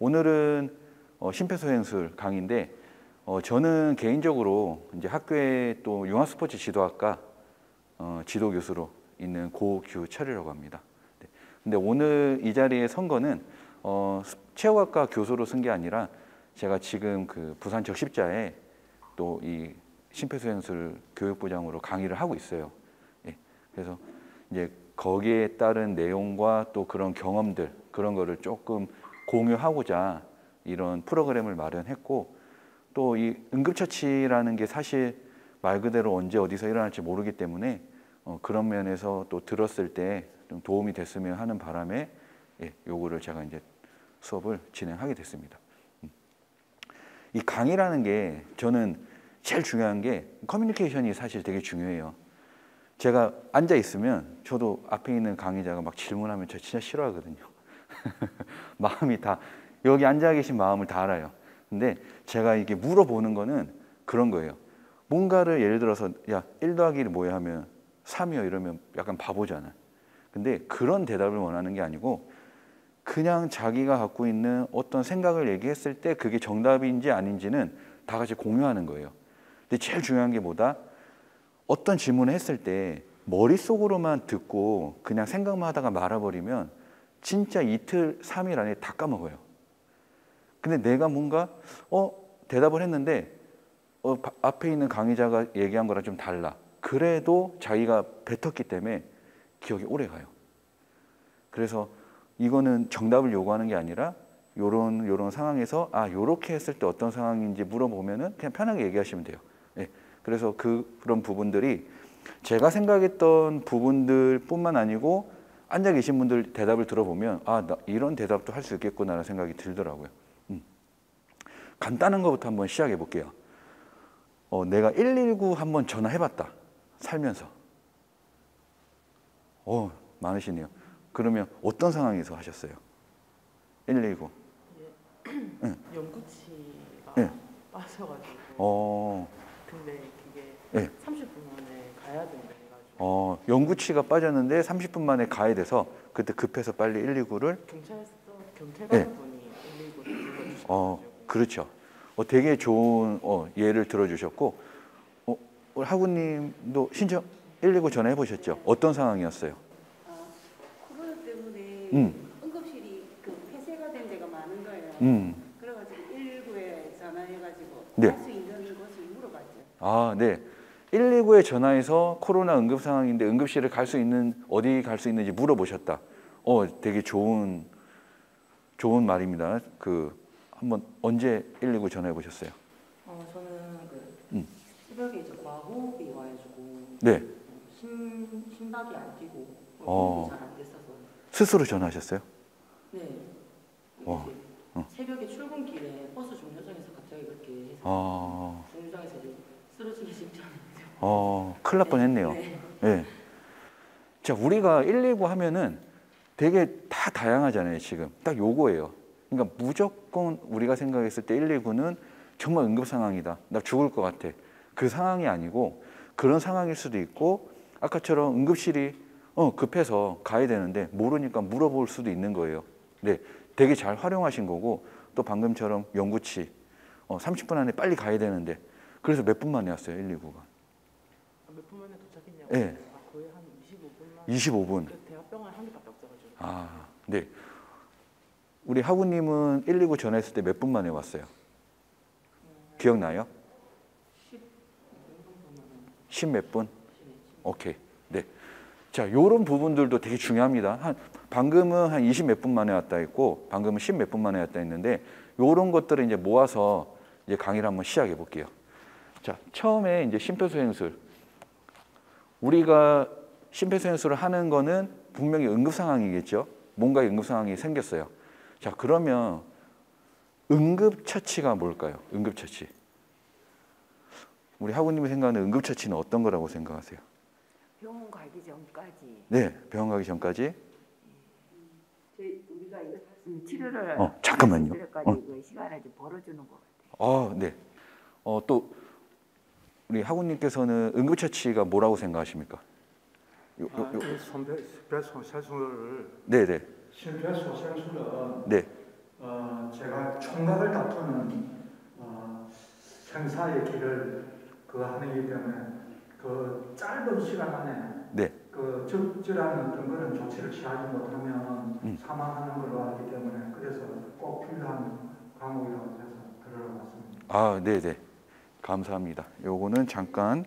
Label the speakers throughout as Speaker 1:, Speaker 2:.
Speaker 1: 오늘은 심폐소생술 강의인데 저는 개인적으로 이제 학교에 또 융합스포츠 지도학과 지도 교수로 있는 고규철이라고 합니다. 네. 근데 오늘 이 자리에 선 거는 체육학과 교수로 쓴 게 아니라 제가 지금 그 부산 적십자에 또 이 심폐소생술 교육부장으로 강의를 하고 있어요. 예. 그래서 이제 거기에 따른 내용과 또 그런 경험들 그런 거를 조금 공유하고자 이런 프로그램을 마련했고, 또 이 응급처치라는 게 사실 말 그대로 언제 어디서 일어날지 모르기 때문에 그런 면에서 또 들었을 때 좀 도움이 됐으면 하는 바람에 요거를 제가 이제 수업을 진행하게 됐습니다. 이 강의라는 게 저는 제일 중요한 게 커뮤니케이션이 사실 되게 중요해요. 제가 앉아 있으면 저도 앞에 있는 강의자가 막 질문하면 저 진짜 싫어하거든요. 마음이 다 여기 앉아 계신 마음을 다 알아요. 근데 제가 이게 물어보는 거는 그런 거예요. 뭔가를 예를 들어서 야 1 더하기 1이 뭐야 하면 3이요 이러면 약간 바보잖아. 근데 그런 대답을 원하는 게 아니고 그냥 자기가 갖고 있는 어떤 생각을 얘기했을 때 그게 정답인지 아닌지는 다 같이 공유하는 거예요. 근데 제일 중요한 게 뭐다? 어떤 질문을 했을 때 머릿속으로만 듣고 그냥 생각만 하다가 말아버리면 진짜 이틀, 3일 안에 다 까먹어요. 근데 내가 뭔가 대답을 했는데 앞에 있는 강의자가 얘기한 거랑 좀 달라. 그래도 자기가 뱉었기 때문에 기억이 오래 가요. 그래서 이거는 정답을 요구하는 게 아니라 요런 상황에서 요렇게 했을 때 어떤 상황인지 물어보면은 그냥 편하게 얘기하시면 돼요. 예. 그래서 그런 부분들이 제가 생각했던 부분들 뿐만 아니고 앉아 계신 분들 대답을 들어보면 나 이런 대답도 할 수 있겠구나라는 생각이 들더라고요. 간단한 것부터 한번 시작해 볼게요. 내가 119 한번 전화해봤다. 살면서. 많으시네요. 그러면 어떤 상황에서 하셨어요? 119.
Speaker 2: 예. 연구치가 빠져가지고. 근데 그게 30분 만에 가야 된다 해가지고.
Speaker 1: 연구치가 빠졌는데 30분 만에 가야 돼서 그때 급해서 빨리 119를
Speaker 2: 경찰 가는 분이 119를 불러주셔가지고.
Speaker 1: 그렇죠. 되게 좋은 예를 들어주셨고, 우리 하구님도 신청 119 전화해 보셨죠? 어떤 상황이었어요?
Speaker 3: 코로나 때문에 응급실이 폐쇄가 된 데가 많은 거예요. 그래가지고 119에 전화해가지고 갈 수 있는 곳을 물어봤죠.
Speaker 1: 네. 119에 전화해서 코로나 응급 상황인데 응급실을 갈 수 있는 어디 갈 수 있는지 물어보셨다. 되게 좋은 말입니다. 한번 언제 119 전화해 보셨어요?
Speaker 2: 저는 새벽에 이제 과호흡이 와가지고
Speaker 1: 네.
Speaker 2: 심박이 안 뛰고 호흡이 잘 안 됐어서
Speaker 1: 스스로 전화하셨어요?
Speaker 2: 네. 새벽에 출근길에 버스 정류장에서 갑자기 그렇게 해서 정류장에서 쓰러지기 직전이었어요.
Speaker 1: 큰일 날 뻔했네요. 네. 자, 우리가 119 하면은 되게 다 다양하잖아요. 지금 딱 요거예요. 그러니까 무조건 우리가 생각했을 때 119는 정말 응급 상황이다. 나 죽을 것 같아. 그 상황이 아니고 그런 상황일 수도 있고 아까처럼 응급실이 급해서 가야 되는데 모르니까 물어볼 수도 있는 거예요. 네, 되게 잘 활용하신 거고 또 방금처럼 연구치 30분 안에 빨리 가야 되는데 그래서 몇 분 만에 왔어요 119가?
Speaker 2: 몇 분 만에 도착했냐고?
Speaker 1: 네.
Speaker 2: 거의 한 25분 만에.
Speaker 1: 25분.
Speaker 2: 대학병원 한 개밖에 없어가지고.
Speaker 1: 네. 우리 하구님은 119 전화했을 때 몇 분 만에 왔어요? 기억나요? 10 몇 분? 오케이. 네. 자, 요런 부분들도 되게 중요합니다. 방금은 한 20 몇 분 만에 왔다 했고, 방금은 10 몇 분 만에 왔다 했는데, 요런 것들을 이제 모아서 이제 강의를 한번 시작해 볼게요. 자, 처음에 이제 심폐소생술. 우리가 심폐소생술을 하는 거는 분명히 응급 상황이겠죠. 뭔가 응급 상황이 생겼어요. 자, 그러면 응급처치가 뭘까요? 응급처치. 우리 하구님이 생각하는 응급처치는 어떤 거라고 생각하세요?
Speaker 3: 병원 가기 전까지.
Speaker 1: 네, 병원 가기 전까지.
Speaker 3: 우리가 치료를
Speaker 1: 잠깐만요.
Speaker 3: 그 시간을 좀 벌어주는 것 같아요.
Speaker 1: 네. 또 우리 하구님께서는 응급처치가 뭐라고 생각하십니까?
Speaker 4: 심폐소생술을
Speaker 1: 네네.
Speaker 4: 심폐소생술은
Speaker 1: 네.
Speaker 4: 제가 총각을 다투는 생사의 길을 하기 때문에 그 짧은 시간 안에
Speaker 1: 네.
Speaker 4: 그 적절한 어떤 그런 조치를 취하지 못하면 사망하는 걸로 알기 때문에 그래서 꼭 필요한 과목이라고 해서 들어봤습니다.
Speaker 1: 아, 네네. 감사합니다. 요거는 잠깐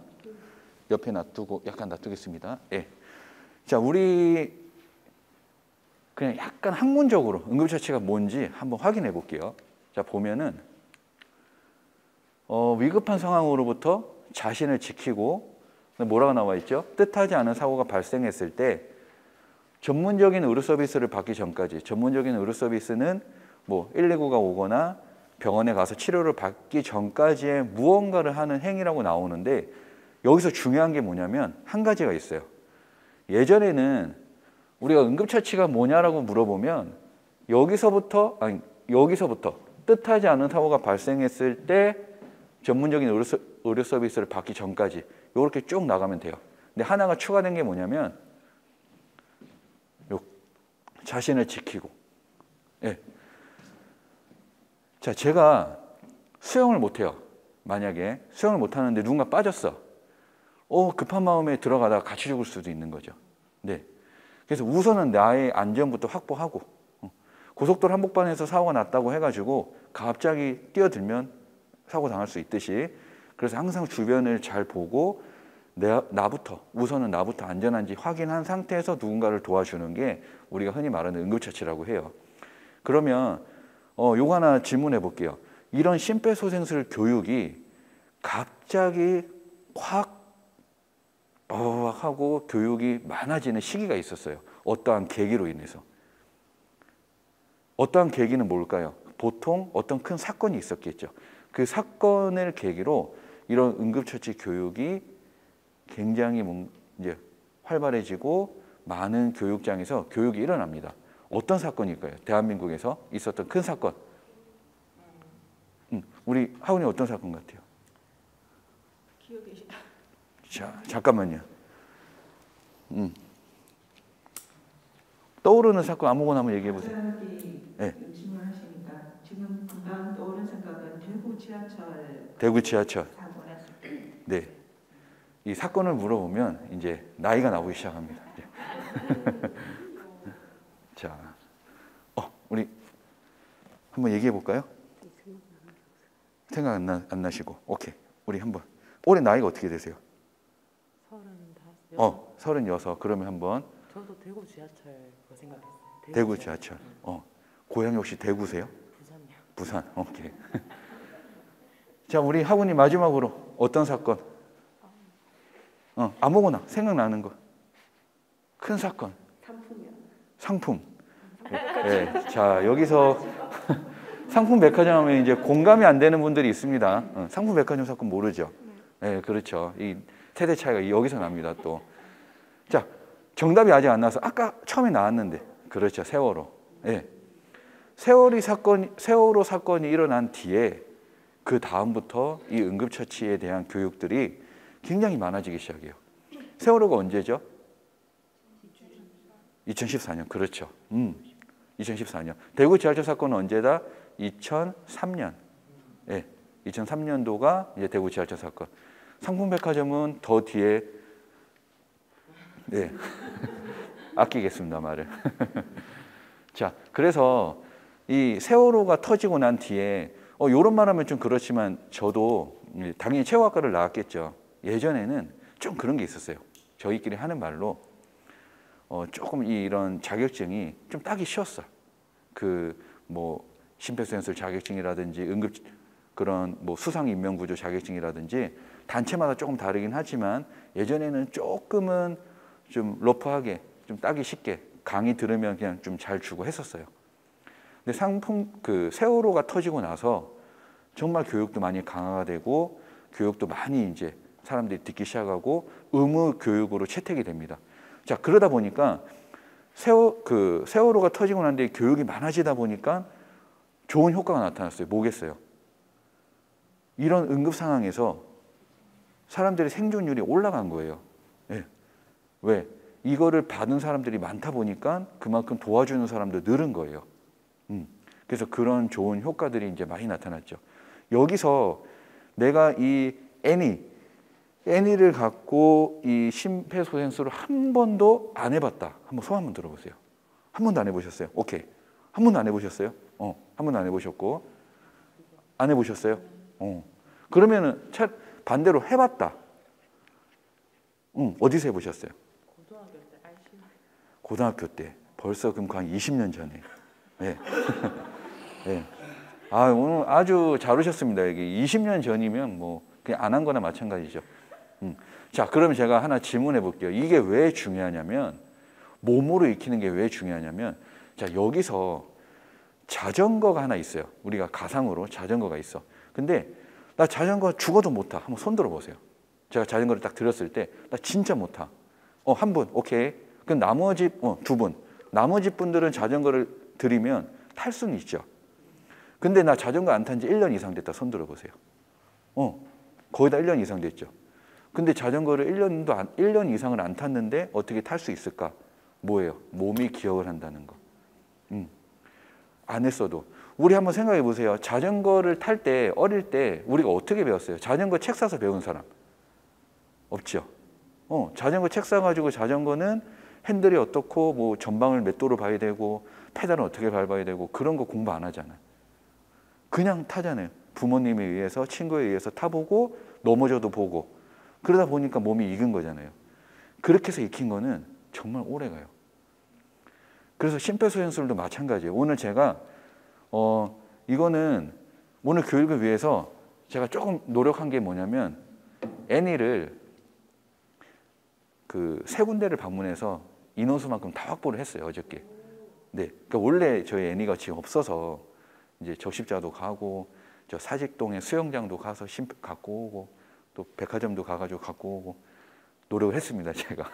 Speaker 1: 옆에 놔두고 약간 놔두겠습니다. 예. 자, 우리 그냥 약간 학문적으로 응급처치가 뭔지 한번 확인해 볼게요. 자, 보면은 위급한 상황으로부터 자신을 지키고 뭐라고 나와 있죠? 뜻하지 않은 사고가 발생했을 때 전문적인 의료 서비스를 받기 전까지, 전문적인 의료 서비스는 뭐 119가 오거나 병원에 가서 치료를 받기 전까지의 무언가를 하는 행위라고 나오는데 여기서 중요한 게 뭐냐면 한 가지가 있어요. 예전에는 우리가 응급처치가 뭐냐라고 물어보면 여기서부터 뜻하지 않은 사고가 발생했을 때 전문적인 의료 서비스를 받기 전까지 이렇게 쭉 나가면 돼요. 근데 하나가 추가된 게 뭐냐면 자신을 지키고. 예. 자, 제가 수영을 못해요. 만약에 수영을 못하는데 누군가 빠졌어. 급한 마음에 들어가다가 같이 죽을 수도 있는 거죠. 네. 그래서 우선은 나의 안전부터 확보하고 고속도로 한복판에서 사고가 났다고 해가지고 갑자기 뛰어들면 사고 당할 수 있듯이 그래서 항상 주변을 잘 보고 우선은 나부터 안전한지 확인한 상태에서 누군가를 도와주는 게 우리가 흔히 말하는 응급처치라고 해요. 그러면 요거 하나 질문해 볼게요. 이런 심폐소생술 교육이 갑자기 확 하고 교육이 많아지는 시기가 있었어요. 어떠한 계기로 인해서. 어떠한 계기는 뭘까요? 보통 어떤 큰 사건이 있었겠죠. 그 사건을 계기로 이런 응급처치 교육이 굉장히 이제 활발해지고 많은 교육장에서 교육이 일어납니다. 어떤 사건일까요? 대한민국에서 있었던 큰 사건. 우리 하은이 어떤 사건 같아요?
Speaker 3: 기억이
Speaker 1: 자, 잠깐만요. 떠오르는 사건 아무거나 한번 얘기해 보세요.
Speaker 5: 네. 질문하시니까 지금 금방 떠오른 생각은
Speaker 1: 대구 지하철.
Speaker 5: 사고 났을 때.
Speaker 1: 네. 이 사건을 물어보면 이제 나이가 나오기 시작합니다. 자, 우리 한번 얘기해 볼까요? 생각 안 나시고, 오케이. 우리 한번. 올해 나이가 어떻게 되세요?
Speaker 2: 35.
Speaker 1: 36. 그러면 한번.
Speaker 2: 저도 대구 지하철 그거 생각했어요.
Speaker 1: 대구 지하철. 고향이 혹시 대구세요?
Speaker 2: 부산이요.
Speaker 1: 부산. 오케이. 자, 우리 학우님 마지막으로 어떤 사건? 아무거나 생각나는 거. 큰 사건. 상품. 네. 자, 여기서 상품 백화점 하면 이제 공감이 안 되는 분들이 있습니다. 상품 백화점 사건 모르죠? 네, 그렇죠. 이 세대 차이가 여기서 납니다, 또. 자, 정답이 아직 안 나와서 아까 처음에 나왔는데. 그렇죠. 세월호. 네. 세월호 사건이 일어난 뒤에 그 다음부터 이 응급처치에 대한 교육들이 굉장히 많아지기 시작해요. 세월호가 언제죠? 2014년. 그렇죠. 2014년. 대구 지하철 사건은 언제다? 2003년. 네, 2003년도가 이제 대구 지하철 사건. 상품백화점은 더 뒤에. 네. 아끼겠습니다, 말을. 자, 그래서 이 세월호가 터지고 난 뒤에 요런 말하면 좀 그렇지만 저도 당연히 체육학과를 나왔겠죠. 예전에는 좀 그런 게 있었어요. 저희끼리 하는 말로 조금 이런 자격증이 좀 따기 쉬웠어. 뭐 심폐소생술 자격증이라든지 그런 뭐 수상 인명구조 자격증이라든지 단체마다 조금 다르긴 하지만 예전에는 조금은 좀 러프하게 좀 따기 쉽게 강의 들으면 그냥 좀 잘 주고 했었어요. 근데 세월호가 터지고 나서 정말 교육도 많이 강화가 되고 교육도 많이 이제 사람들이 듣기 시작하고 의무 교육으로 채택이 됩니다. 자, 그러다 보니까 세월호가 터지고 난 뒤에 교육이 많아지다 보니까 좋은 효과가 나타났어요. 뭐겠어요? 이런 응급 상황에서 사람들의 생존율이 올라간 거예요. 네. 왜? 이거를 받은 사람들이 많다 보니까 그만큼 도와주는 사람도 늘은 거예요. 그래서 그런 좋은 효과들이 이제 많이 나타났죠. 여기서 내가 이 애니를 갖고 이 심폐소생술을 한 번도 안 해봤다. 한번 손 한번 들어보세요. 한 번도 안 해보셨어요? 오케이. 한 번도 안 해보셨어요? 한 번도 안 해보셨고, 안 해보셨어요? 그러면은 반대로 해봤다. 어디서 해보셨어요?
Speaker 2: 고등학교 때 ICU.
Speaker 1: 고등학교 때. 벌써 그럼 한 20년 전에. 네. 네. 아, 오늘 아주 잘 오셨습니다. 여기 20년 전이면 뭐 그냥 안 한 거나 마찬가지죠. 자, 그럼 제가 하나 질문해 볼게요. 이게 왜 중요하냐면, 몸으로 익히는 게 왜 중요하냐면, 자, 여기서 자전거가 하나 있어요. 우리가 가상으로 자전거가 있어. 근데 나 자전거 죽어도 못 타. 한번 손 들어 보세요. 제가 자전거를 딱 들었을 때 나 진짜 못 타. 한 분, 오케이. 그럼 나머지 두 분. 나머지 분들은 자전거를 들이면 탈 수는 있죠. 근데 나 자전거 안 탄 지 1년 이상 됐다. 손 들어 보세요. 거의 다 1년 이상 됐죠. 근데 자전거를 1년 이상을 안 탔는데 어떻게 탈 수 있을까? 뭐예요? 몸이 기억을 한다는 거. 안 했어도. 우리 한번 생각해 보세요. 자전거를 탈 때, 어릴 때 우리가 어떻게 배웠어요? 자전거 책 사서 배운 사람? 없죠. 자전거 책 사가지고 자전거는 핸들이 어떻고, 뭐 전방을 몇 도로 봐야 되고, 페달은 어떻게 밟아야 되고, 그런 거 공부 안 하잖아요. 그냥 타잖아요. 부모님에 의해서, 친구에 의해서 타보고, 넘어져도 보고. 그러다 보니까 몸이 익은 거잖아요. 그렇게 해서 익힌 거는 정말 오래 가요. 그래서 심폐소생술도 마찬가지예요. 오늘 제가 이거는 오늘 교육을 위해서 제가 조금 노력한 게 뭐냐면, 애니를 그 3군데를 방문해서 인원수만큼 다 확보를 했어요, 어저께. 네, 그러니까 원래 저희 애니가 지금 없어서 이제 적십자도 가고, 저 사직동에 수영장도 가서 갖고 오고, 또 백화점도 가가지고 갖고 오고 노력을 했습니다, 제가.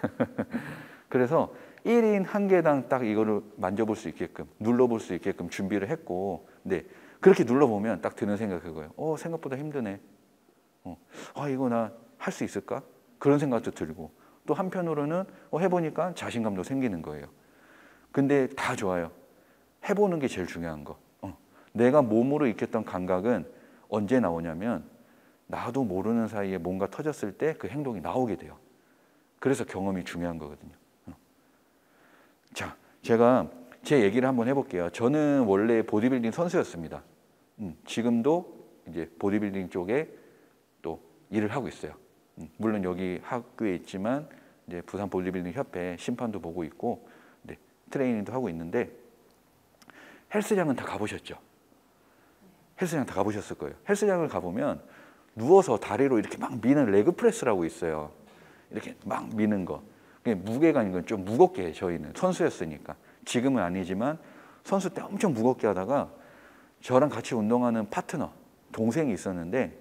Speaker 1: 그래서 1인 1개당 딱 이거를 만져볼 수 있게끔, 눌러볼 수 있게끔 준비를 했고, 네, 그렇게 눌러보면 딱 드는 생각이 그거예요. 생각보다 힘드네. 이거 나 할 수 있을까? 그런 생각도 들고, 또 한편으로는 해보니까 자신감도 생기는 거예요. 근데 다 좋아요. 해보는 게 제일 중요한 거. 내가 몸으로 익혔던 감각은 언제 나오냐면, 나도 모르는 사이에 뭔가 터졌을 때 그 행동이 나오게 돼요. 그래서 경험이 중요한 거거든요. 자, 제가 제 얘기를 한번 해볼게요. 저는 원래 보디빌딩 선수였습니다. 지금도 이제 보디빌딩 쪽에 또 일을 하고 있어요. 물론 여기 학교에 있지만 이제 부산 보디빌딩 협회 심판도 보고 있고, 네, 트레이닝도 하고 있는데, 헬스장은 다 가보셨죠? 헬스장 다 가보셨을 거예요. 헬스장을 가보면 누워서 다리로 이렇게 막 미는 레그 프레스라고 있어요. 이렇게 막 미는 거. 무게가 있는 건 좀 무겁게 해요, 저희는. 선수였으니까. 지금은 아니지만 선수 때 엄청 무겁게 하다가 저랑 같이 운동하는 파트너, 동생이 있었는데,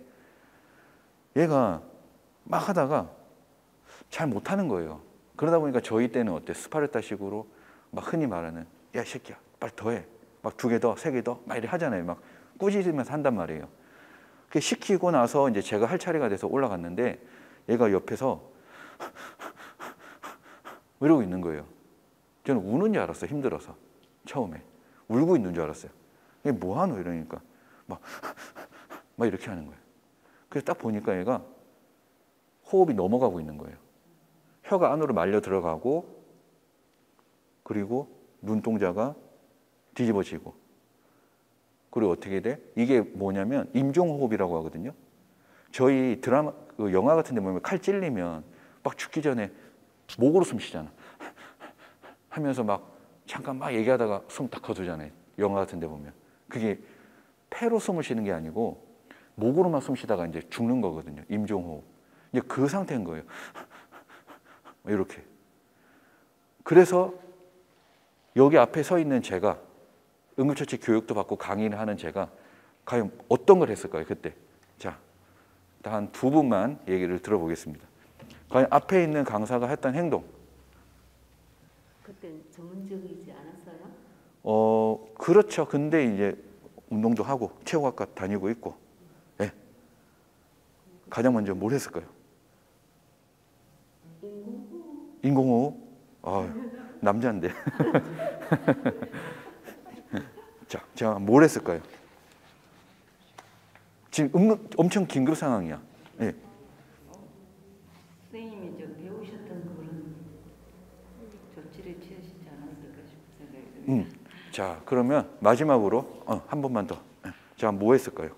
Speaker 1: 얘가 막 하다가 잘 못하는 거예요. 그러다 보니까 저희 때는 어때? 스파르타식으로 막 흔히 말하는, 야, 이 새끼야, 빨리 더 해. 막 2개 더, 3개 더, 막 이렇게 하잖아요. 막 꾸짖으면서 한단 말이에요. 그게 시키고 나서 이제 제가 할 차례가 돼서 올라갔는데, 얘가 옆에서 이러고 있는 거예요. 저는 우는 줄 알았어요. 힘들어서. 처음에. 울고 있는 줄 알았어요. 이게 뭐 하노? 이러니까 막 이렇게 하는 거예요. 그래서 딱 보니까 얘가 호흡이 넘어가고 있는 거예요. 혀가 안으로 말려 들어가고, 그리고 눈동자가 뒤집어지고, 그리고 어떻게 돼? 이게 뭐냐면 임종호흡이라고 하거든요. 저희 드라마, 영화 같은 데 보면 칼 찔리면 막 죽기 전에 목으로 숨 쉬잖아. 하면서 막 잠깐 막 얘기하다가 숨 딱 거두잖아요. 영화 같은 데 보면. 그게 폐로 숨을 쉬는 게 아니고 목으로만 숨 쉬다가 이제 죽는 거거든요. 임종호흡. 이제 그 상태인 거예요. 이렇게. 그래서 여기 앞에 서 있는 제가, 응급처치 교육도 받고 강의를 하는 제가 과연 어떤 걸 했을까요, 그때? 자, 한 2분만 얘기를 들어보겠습니다. 과연 앞에 있는 강사가 했던 행동.
Speaker 3: 그때 전문적이지 않았어요?
Speaker 1: 그렇죠. 근데 이제 운동도 하고 체육학과 다니고 있고. 네. 가장 먼저 뭘 했을까요? 인공호흡? 남자인데. 자, 제가 뭘 했을까요? 지금 엄청 긴급 상황이야. 네.
Speaker 5: 선생님이 저 배우셨던 그런 조치를 취하시지 않았을까 싶은 생각이 듭니다.
Speaker 1: 자, 그러면 마지막으로 한 번만 더. 제가 뭐 했을까요?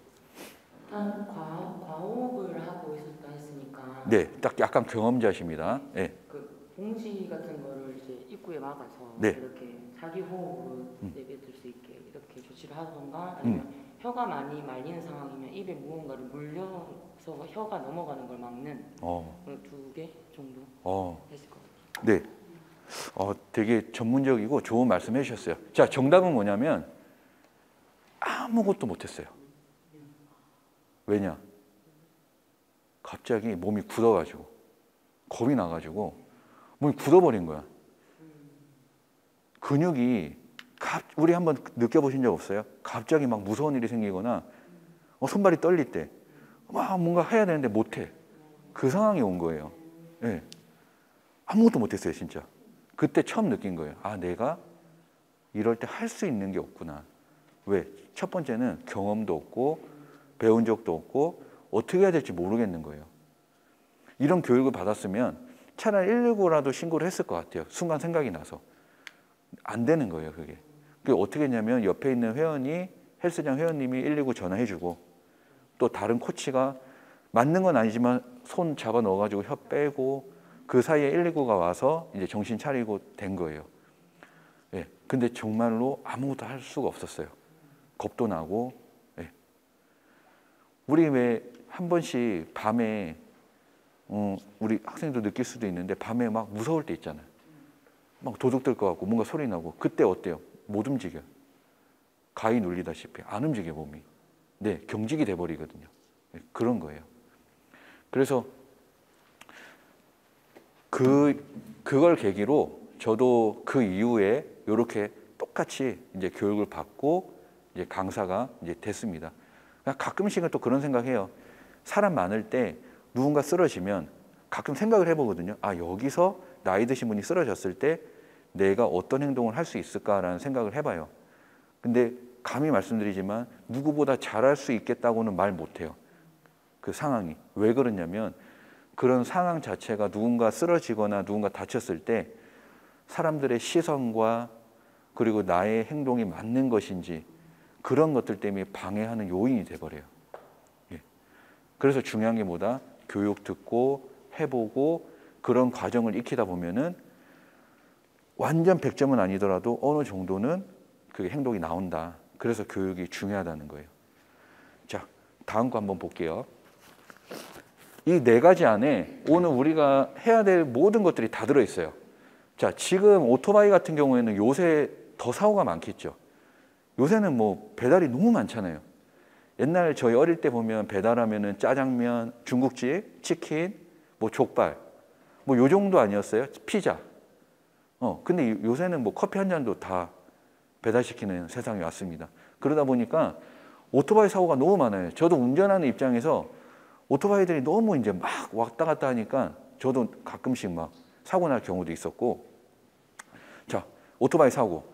Speaker 2: 일단 과호흡을 하고 있었다 했으니까
Speaker 1: 네, 딱 약간 경험자십니다. 네.
Speaker 2: 그 봉지 같은 거를 이제 입구에 막아서
Speaker 1: 네.
Speaker 2: 이렇게 자기 호흡으로 내뱉을 수 있게 이렇게 조치를 하던가 아니면 혀가 많이 말리는 상황이면 입에 무언가를 물려서 혀가 넘어가는 걸 막는 두 개 정도 했을 것 같아요.
Speaker 1: 네. 되게 전문적이고 좋은 말씀 해주셨어요. 자, 정답은 뭐냐면 아무것도 못했어요. 왜냐? 갑자기 몸이 굳어가지고 겁이 나가지고 몸이 굳어버린 거야. 근육이 우리 한번 느껴보신 적 없어요? 갑자기 막 무서운 일이 생기거나 손발이 떨릴 때 막 뭔가 해야 되는데 못해. 그 상황이 온 거예요. 네. 아무것도 못했어요, 진짜. 그때 처음 느낀 거예요. 아, 내가 이럴 때 할 수 있는 게 없구나. 왜? 첫 번째는 경험도 없고 배운 적도 없고 어떻게 해야 될지 모르겠는 거예요. 이런 교육을 받았으면 차라리 119라도 신고를 했을 것 같아요. 순간 생각이 나서. 안 되는 거예요, 그게. 그게 어떻게 했냐면 옆에 있는 회원이 헬스장 회원님이 119 전화해주고 또 다른 코치가 맞는 건 아니지만 손 잡아 넣어가지고 혀 빼고 그 사이에 119가 와서 이제 정신 차리고 된 거예요. 예. 근데 정말로 아무것도 할 수가 없었어요. 겁도 나고. 예. 우리 왜 한 번씩 밤에 우리 학생도 느낄 수도 있는데 밤에 막 무서울 때 있잖아요. 막 도둑 들 것 같고 뭔가 소리 나고 그때 어때요? 못 움직여. 가위 눌리다시피 안 움직여 몸이. 네, 경직이 돼버리거든요. 네, 그런 거예요. 그래서 그걸 계기로 저도 그 이후에 이렇게 똑같이 이제 교육을 받고 이제 강사가 이제 됐습니다. 가끔씩은 또 그런 생각해요. 사람 많을 때 누군가 쓰러지면 가끔 생각을 해보거든요. 아, 여기서 나이 드신 분이 쓰러졌을 때 내가 어떤 행동을 할 수 있을까라는 생각을 해봐요. 근데 감히 말씀드리지만 누구보다 잘할 수 있겠다고는 말 못해요. 그 상황이. 왜 그러냐면 그런 상황 자체가 누군가 쓰러지거나 누군가 다쳤을 때 사람들의 시선과 그리고 나의 행동이 맞는 것인지 그런 것들 때문에 방해하는 요인이 돼버려요. 예. 그래서 중요한 게 뭐다? 교육 듣고 해보고 그런 과정을 익히다 보면은 완전 100점은 아니더라도 어느 정도는 그게 행동이 나온다. 그래서 교육이 중요하다는 거예요. 자, 다음 거 한번 볼게요. 이 네 가지 안에 오늘 우리가 해야 될 모든 것들이 다 들어있어요. 자, 지금 오토바이 같은 경우에는 요새 더 사고가 많겠죠. 요새는 뭐 배달이 너무 많잖아요. 옛날 저희 어릴 때 보면 배달하면은 짜장면, 중국집, 치킨, 뭐 족발, 뭐 요 정도 아니었어요? 피자. 근데 요새는 뭐 커피 한 잔도 다 배달시키는 세상이 왔습니다. 그러다 보니까 오토바이 사고가 너무 많아요. 저도 운전하는 입장에서 오토바이들이 너무 이제 막 왔다 갔다 하니까 저도 가끔씩 막 사고 날 경우도 있었고. 자, 오토바이 사고.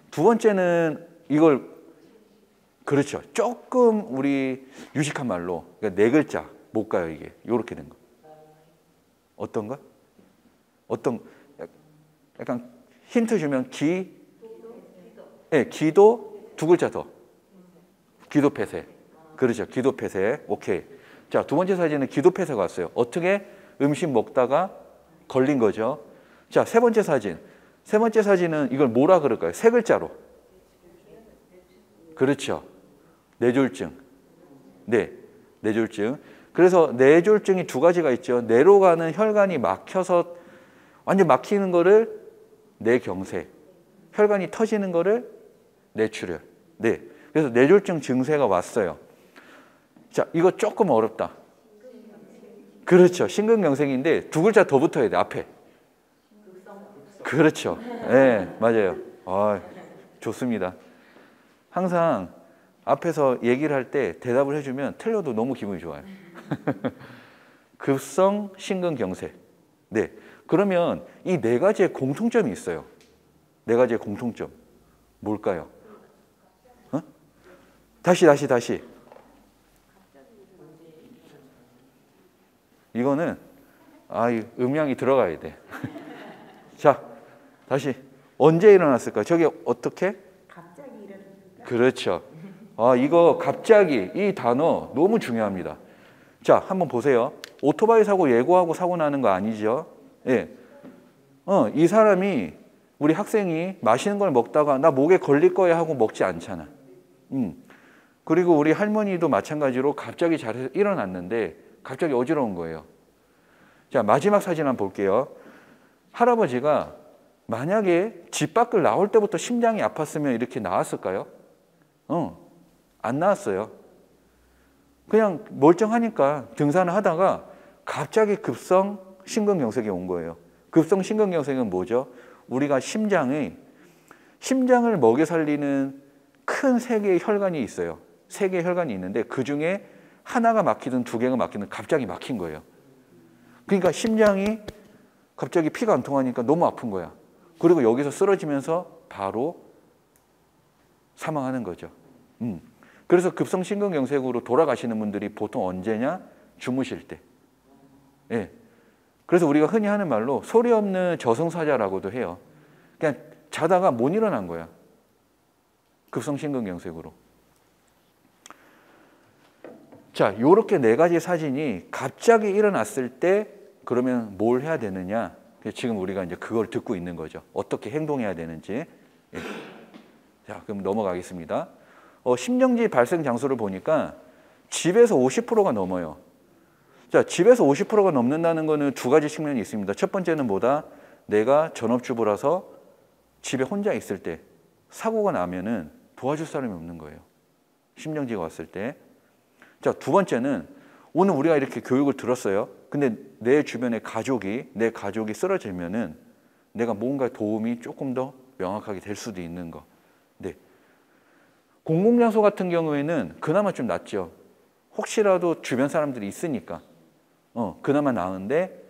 Speaker 1: 두 번째는 이걸 그렇죠. 조금 우리 유식한 말로 그러니까 네 글자 못 가요 이게. 요렇게 된 거. 어떤가? 약간 힌트 주면 네, 기도 두 글자 더. 기도 폐쇄. 그렇죠. 기도 폐쇄. 오케이. 자, 두 번째 사진은 기도 폐쇄가 왔어요. 어떻게? 음식 먹다가 걸린 거죠. 자, 세 번째 사진. 세 번째 사진은 이걸 뭐라 그럴까요? 세 글자로. 그렇죠. 뇌졸중. 네, 뇌졸중. 그래서 뇌졸중이 두 가지가 있죠. 뇌로 가는 혈관이 막혀서 완전 막히는 거를 뇌경색. 혈관이 터지는 거를 뇌출혈. 네. 그래서 뇌졸중 증세가 왔어요. 자, 이거 조금 어렵다. 그렇죠. 심근경색인데 두 글자 더 붙어야 돼, 앞에. 그렇죠. 네, 맞아요. 좋습니다. 항상 앞에서 얘기를 할 때 대답을 해주면 틀려도 너무 기분이 좋아요. 급성 심근경색. 네. 그러면 이 네 가지의 공통점이 있어요. 네 가지의 공통점. 뭘까요? 다시. 이거는 이 음량이 들어가야 돼. 자, 다시. 언제 일어났을까? 저게 어떻게?
Speaker 3: 갑자기 일어났을까?
Speaker 1: 그렇죠. 이거 갑자기 이 단어 너무 중요합니다. 자, 한번 보세요. 오토바이 사고 예고하고 사고 나는 거 아니죠? 예. 이 사람이 우리 학생이 맛있는 걸 먹다가 나 목에 걸릴 거야 하고 먹지 않잖아. 그리고 우리 할머니도 마찬가지로 갑자기 자리에서 일어났는데 갑자기 어지러운 거예요. 자, 마지막 사진 한번 볼게요. 할아버지가 만약에 집 밖을 나올 때부터 심장이 아팠으면 이렇게 나왔을까요? 안 나왔어요. 그냥 멀쩡하니까 등산을 하다가 갑자기 급성 심근경색이 온 거예요. 급성 심근경색은 뭐죠? 우리가 심장을 먹여 살리는 큰 세 개의 혈관이 있어요. 세 개의 혈관이 있는데 그중에 하나가 막히든 두 개가 막히든 갑자기 막힌 거예요. 그러니까 심장이 갑자기 피가 안 통하니까 너무 아픈 거야. 그리고 여기서 쓰러지면서 바로 사망하는 거죠. 그래서 급성심근경색으로 돌아가시는 분들이 보통 언제냐? 주무실 때. 예. 그래서 우리가 흔히 하는 말로 소리 없는 저승사자라고도 해요. 그냥 자다가 못 일어난 거야. 급성심근경색으로. 자, 요렇게 네 가지 사진이 갑자기 일어났을 때 그러면 뭘 해야 되느냐? 지금 우리가 이제 그걸 듣고 있는 거죠. 어떻게 행동해야 되는지. 예. 자, 그럼 넘어가겠습니다. 심정지 발생 장소를 보니까 집에서 50%가 넘어요. 자, 집에서 50%가 넘는다는 거는 두 가지 측면이 있습니다. 첫 번째는 뭐다? 내가 전업주부라서 집에 혼자 있을 때 사고가 나면은 도와줄 사람이 없는 거예요. 심정지가 왔을 때. 자, 두 번째는 오늘 우리가 이렇게 교육을 들었어요. 근데 내 주변에 내 가족이 쓰러지면은 내가 뭔가 도움이 조금 더 명확하게 될 수도 있는 거. 네. 공공장소 같은 경우에는 그나마 좀 낫죠. 혹시라도 주변 사람들이 있으니까. 그나마 나은데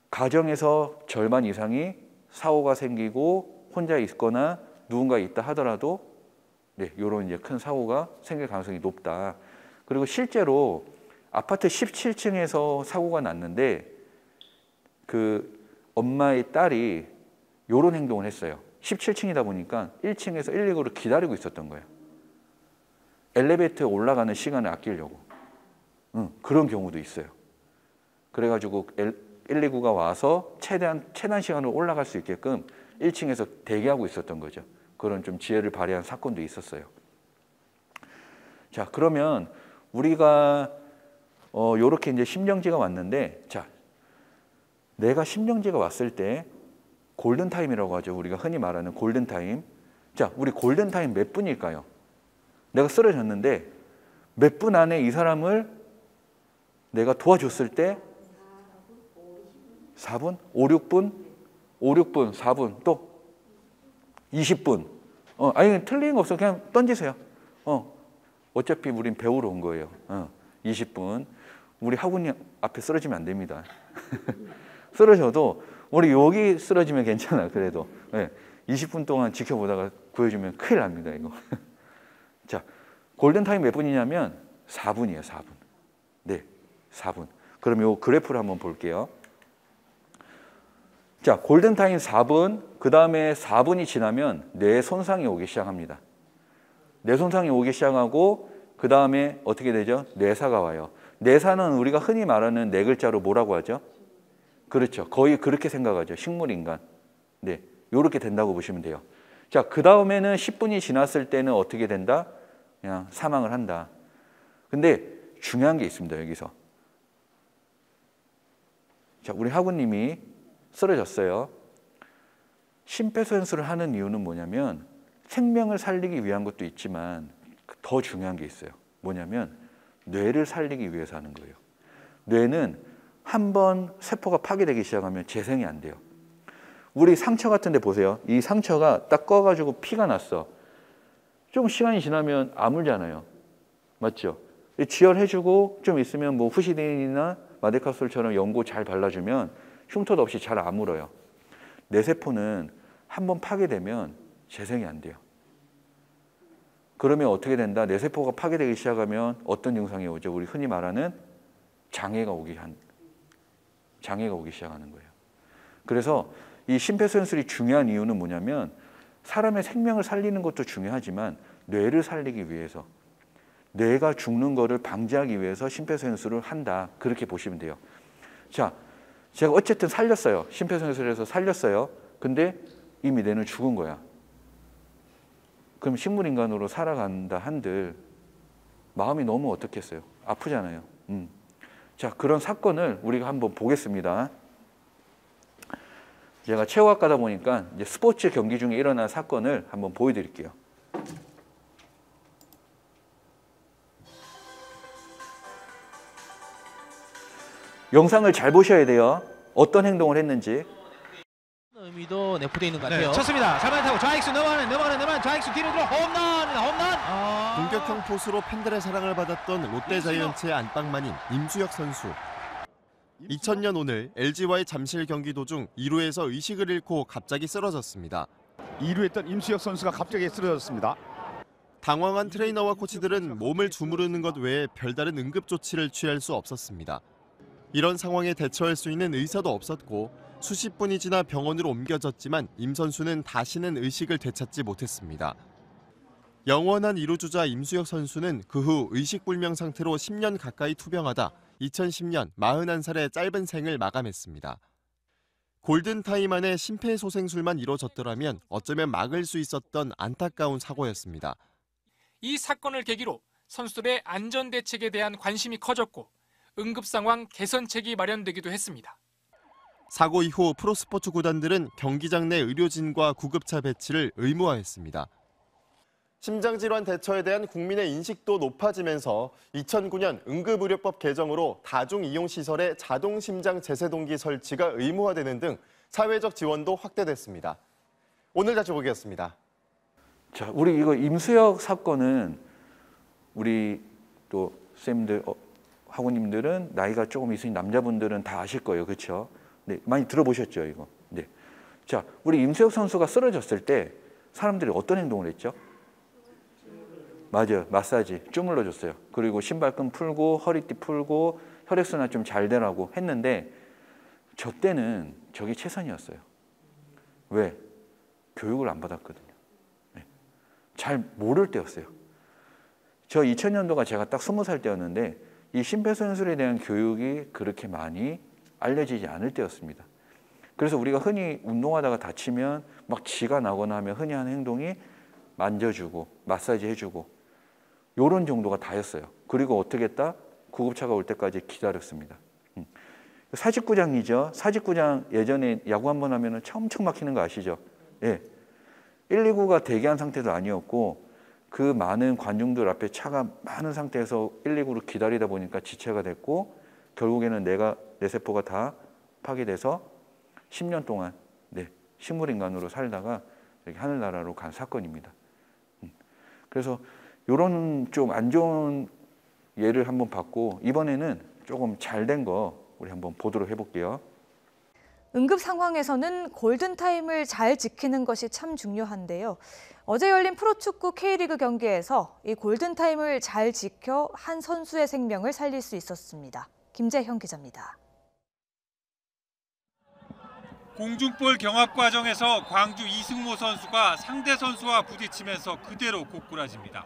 Speaker 1: 가정에서 절반 이상이 사고가 생기고 혼자 있거나 누군가 있다 하더라도 네, 요런 이제 큰 사고가 생길 가능성이 높다. 그리고 실제로 아파트 17층에서 사고가 났는데 그 엄마의 딸이 요런 행동을 했어요. 17층이다 보니까 1층에서 119를 기다리고 있었던 거예요. 엘리베이터에 올라가는 시간을 아끼려고. 그런 경우도 있어요. 그래가지고 119가 와서 최단 시간으로 올라갈 수 있게끔 1층에서 대기하고 있었던 거죠. 그런 좀 지혜를 발휘한 사건도 있었어요. 자, 그러면 우리가 요렇게 이제 심정지가 왔는데, 자, 내가 심정지가 왔을 때 골든타임이라고 하죠. 우리가 흔히 말하는 골든타임. 자, 우리 골든타임 몇 분일까요? 내가 쓰러졌는데 몇 분 안에 이 사람을 내가 도와줬을 때 4분? 5, 6분? 5, 6분, 4분, 또 20분. 아니, 틀린 거 없어. 그냥 던지세요. 어차피 우린 배우러 온 거예요. 20분. 우리 학우님 앞에 쓰러지면 안 됩니다. 쓰러져도 우리 여기 쓰러지면 괜찮아. 그래도 20분 동안 지켜보다가 구해주면 큰일 납니다. 이거. 자, 골든타임 몇 분이냐면 4분이에요. 4분. 네, 4분. 그럼 요 그래프를 한번 볼게요. 자, 골든타임 4분, 그 다음에 4분이 지나면 뇌 손상이 오기 시작합니다. 뇌 손상이 오기 시작하고 그 다음에 어떻게 되죠? 뇌사가 와요. 뇌사는 우리가 흔히 말하는 네 글자로 뭐라고 하죠? 그렇죠. 거의 그렇게 생각하죠. 식물인간. 네, 요렇게 된다고 보시면 돼요. 자, 그 다음에는 10분이 지났을 때는 어떻게 된다? 그냥 사망을 한다. 근데 중요한 게 있습니다. 여기서. 자, 우리 학우님이 쓰러졌어요. 심폐소생술을 하는 이유는 뭐냐면 생명을 살리기 위한 것도 있지만 더 중요한 게 있어요. 뭐냐면 뇌를 살리기 위해서 하는 거예요. 뇌는 한번 세포가 파괴되기 시작하면 재생이 안 돼요. 우리 상처 같은 데 보세요. 이 상처가 딱 꺼가지고 피가 났어. 좀 시간이 지나면 아물잖아요. 맞죠? 지혈해주고 좀 있으면 뭐 후시딘이나 마데카솔처럼 연고 잘 발라주면 흉터도 없이 잘 아물어요. 뇌세포는 한번 파괴되면 재생이 안 돼요. 그러면 어떻게 된다? 뇌세포가 파괴되기 시작하면 어떤 증상이 오죠? 우리 흔히 말하는 장애가 오기 시작하는 거예요. 그래서 이 심폐소생술이 중요한 이유는 뭐냐면 사람의 생명을 살리는 것도 중요하지만 뇌를 살리기 위해서, 뇌가 죽는 거를 방지하기 위해서 심폐소생술을 한다. 그렇게 보시면 돼요. 자, 제가 어쨌든 살렸어요. 심폐소생술에서 살렸어요. 근데 이미 뇌는 죽은 거야. 그럼 식물인간으로 살아간다 한들 마음이 너무 어떻겠어요? 아프잖아요. 자, 그런 사건을 우리가 한번 보겠습니다. 제가 체육학과다 보니까 이제 스포츠 경기 중에 일어난 사건을 한번 보여드릴게요. 영상을 잘 보셔야 돼요. 어떤 행동을 했는지.
Speaker 6: 의미도 내포되어 있는 것 같아요.
Speaker 7: 네, 쳤습니다. 잡아야 타고 좌익수 넘어가는 좌익수 뒤로 들어 홈런.
Speaker 8: 공격형 포수로 팬들의 사랑을 받았던 롯데자이언츠의 안방만인 임수혁 선수. 2000년 오늘 LG와의 잠실 경기 도중 2루에서 의식을 잃고 갑자기 쓰러졌습니다.
Speaker 7: 2루 했던 임수혁 선수가 갑자기 쓰러졌습니다.
Speaker 8: 당황한 트레이너와 코치들은 몸을 주무르는 것 외에 별다른 응급 조치를 취할 수 없었습니다. 이런 상황에 대처할 수 있는 의사도 없었고 수십 분이 지나 병원으로 옮겨졌지만 임 선수는 다시는 의식을 되찾지 못했습니다. 영원한 2루주자 임수혁 선수는 그 후 의식불명 상태로 10년 가까이 투병하다 2010년 41살의 짧은 생을 마감했습니다. 골든타임 안에 심폐소생술만 이뤄졌더라면 어쩌면 막을 수 있었던 안타까운 사고였습니다.
Speaker 9: 이 사건을 계기로 선수들의 안전대책에 대한 관심이 커졌고 응급상황 개선책이 마련되기도 했습니다.
Speaker 8: 사고 이후 프로스포츠 구단들은 경기장 내 의료진과 구급차 배치를 의무화했습니다. 심장질환 대처에 대한 국민의 인식도 높아지면서 2009년 응급의료법 개정으로 다중이용시설에 자동심장제세동기 설치가 의무화되는 등 사회적 지원도 확대됐습니다. 오늘 다시 보겠습니다.
Speaker 1: 자, 우리 이거 임수혁 사건은 우리 또 쌤들, 학우님들은 나이가 조금 있으신 남자분들은 다 아실 거예요. 그렇죠? 네, 많이 들어보셨죠, 이거. 네. 자, 우리 임수혁 선수가 쓰러졌을 때 사람들이 어떤 행동을 했죠? 맞아요. 마사지, 주물러 줬어요. 그리고 신발끈 풀고 허리띠 풀고 혈액순환 좀 잘 되라고 했는데 저 때는 저게 최선이었어요. 왜? 교육을 안 받았거든요. 네. 잘 모를 때였어요. 저 2000년도가 제가 딱 20살 때였는데 이 심폐소생술에 대한 교육이 그렇게 많이 알려지지 않을 때였습니다. 그래서 우리가 흔히 운동하다가 다치면 막 쥐가 나거나 하면 흔히 하는 행동이 만져주고 마사지 해주고 요런 정도가 다였어요. 그리고 어떻게 했다? 구급차가 올 때까지 기다렸습니다. 사직구장이죠. 사직구장 예전에 야구 한번 하면 엄청 막히는 거 아시죠? 예. 119가 대기한 상태도 아니었고 그 많은 관중들 앞에 차가 많은 상태에서 119를 기다리다 보니까 지체가 됐고 결국에는 내 세포가 다 파괴돼서 10년 동안 식물인간으로 살다가 이렇게 하늘나라로 간 사건입니다. 그래서 이런 좀 안 좋은 예를 한번 봤고 이번에는 조금 잘 된 거 우리 한번 보도록 해볼게요.
Speaker 10: 응급 상황에서는 골든타임을 잘 지키는 것이 참 중요한데요. 어제 열린 프로축구 K리그 경기에서 이 골든타임을 잘 지켜 한 선수의 생명을 살릴 수 있었습니다. 김재형 기자입니다.
Speaker 11: 공중볼 경합 과정에서 광주 이승모 선수가 상대 선수와 부딪히면서 그대로 고꾸라집니다.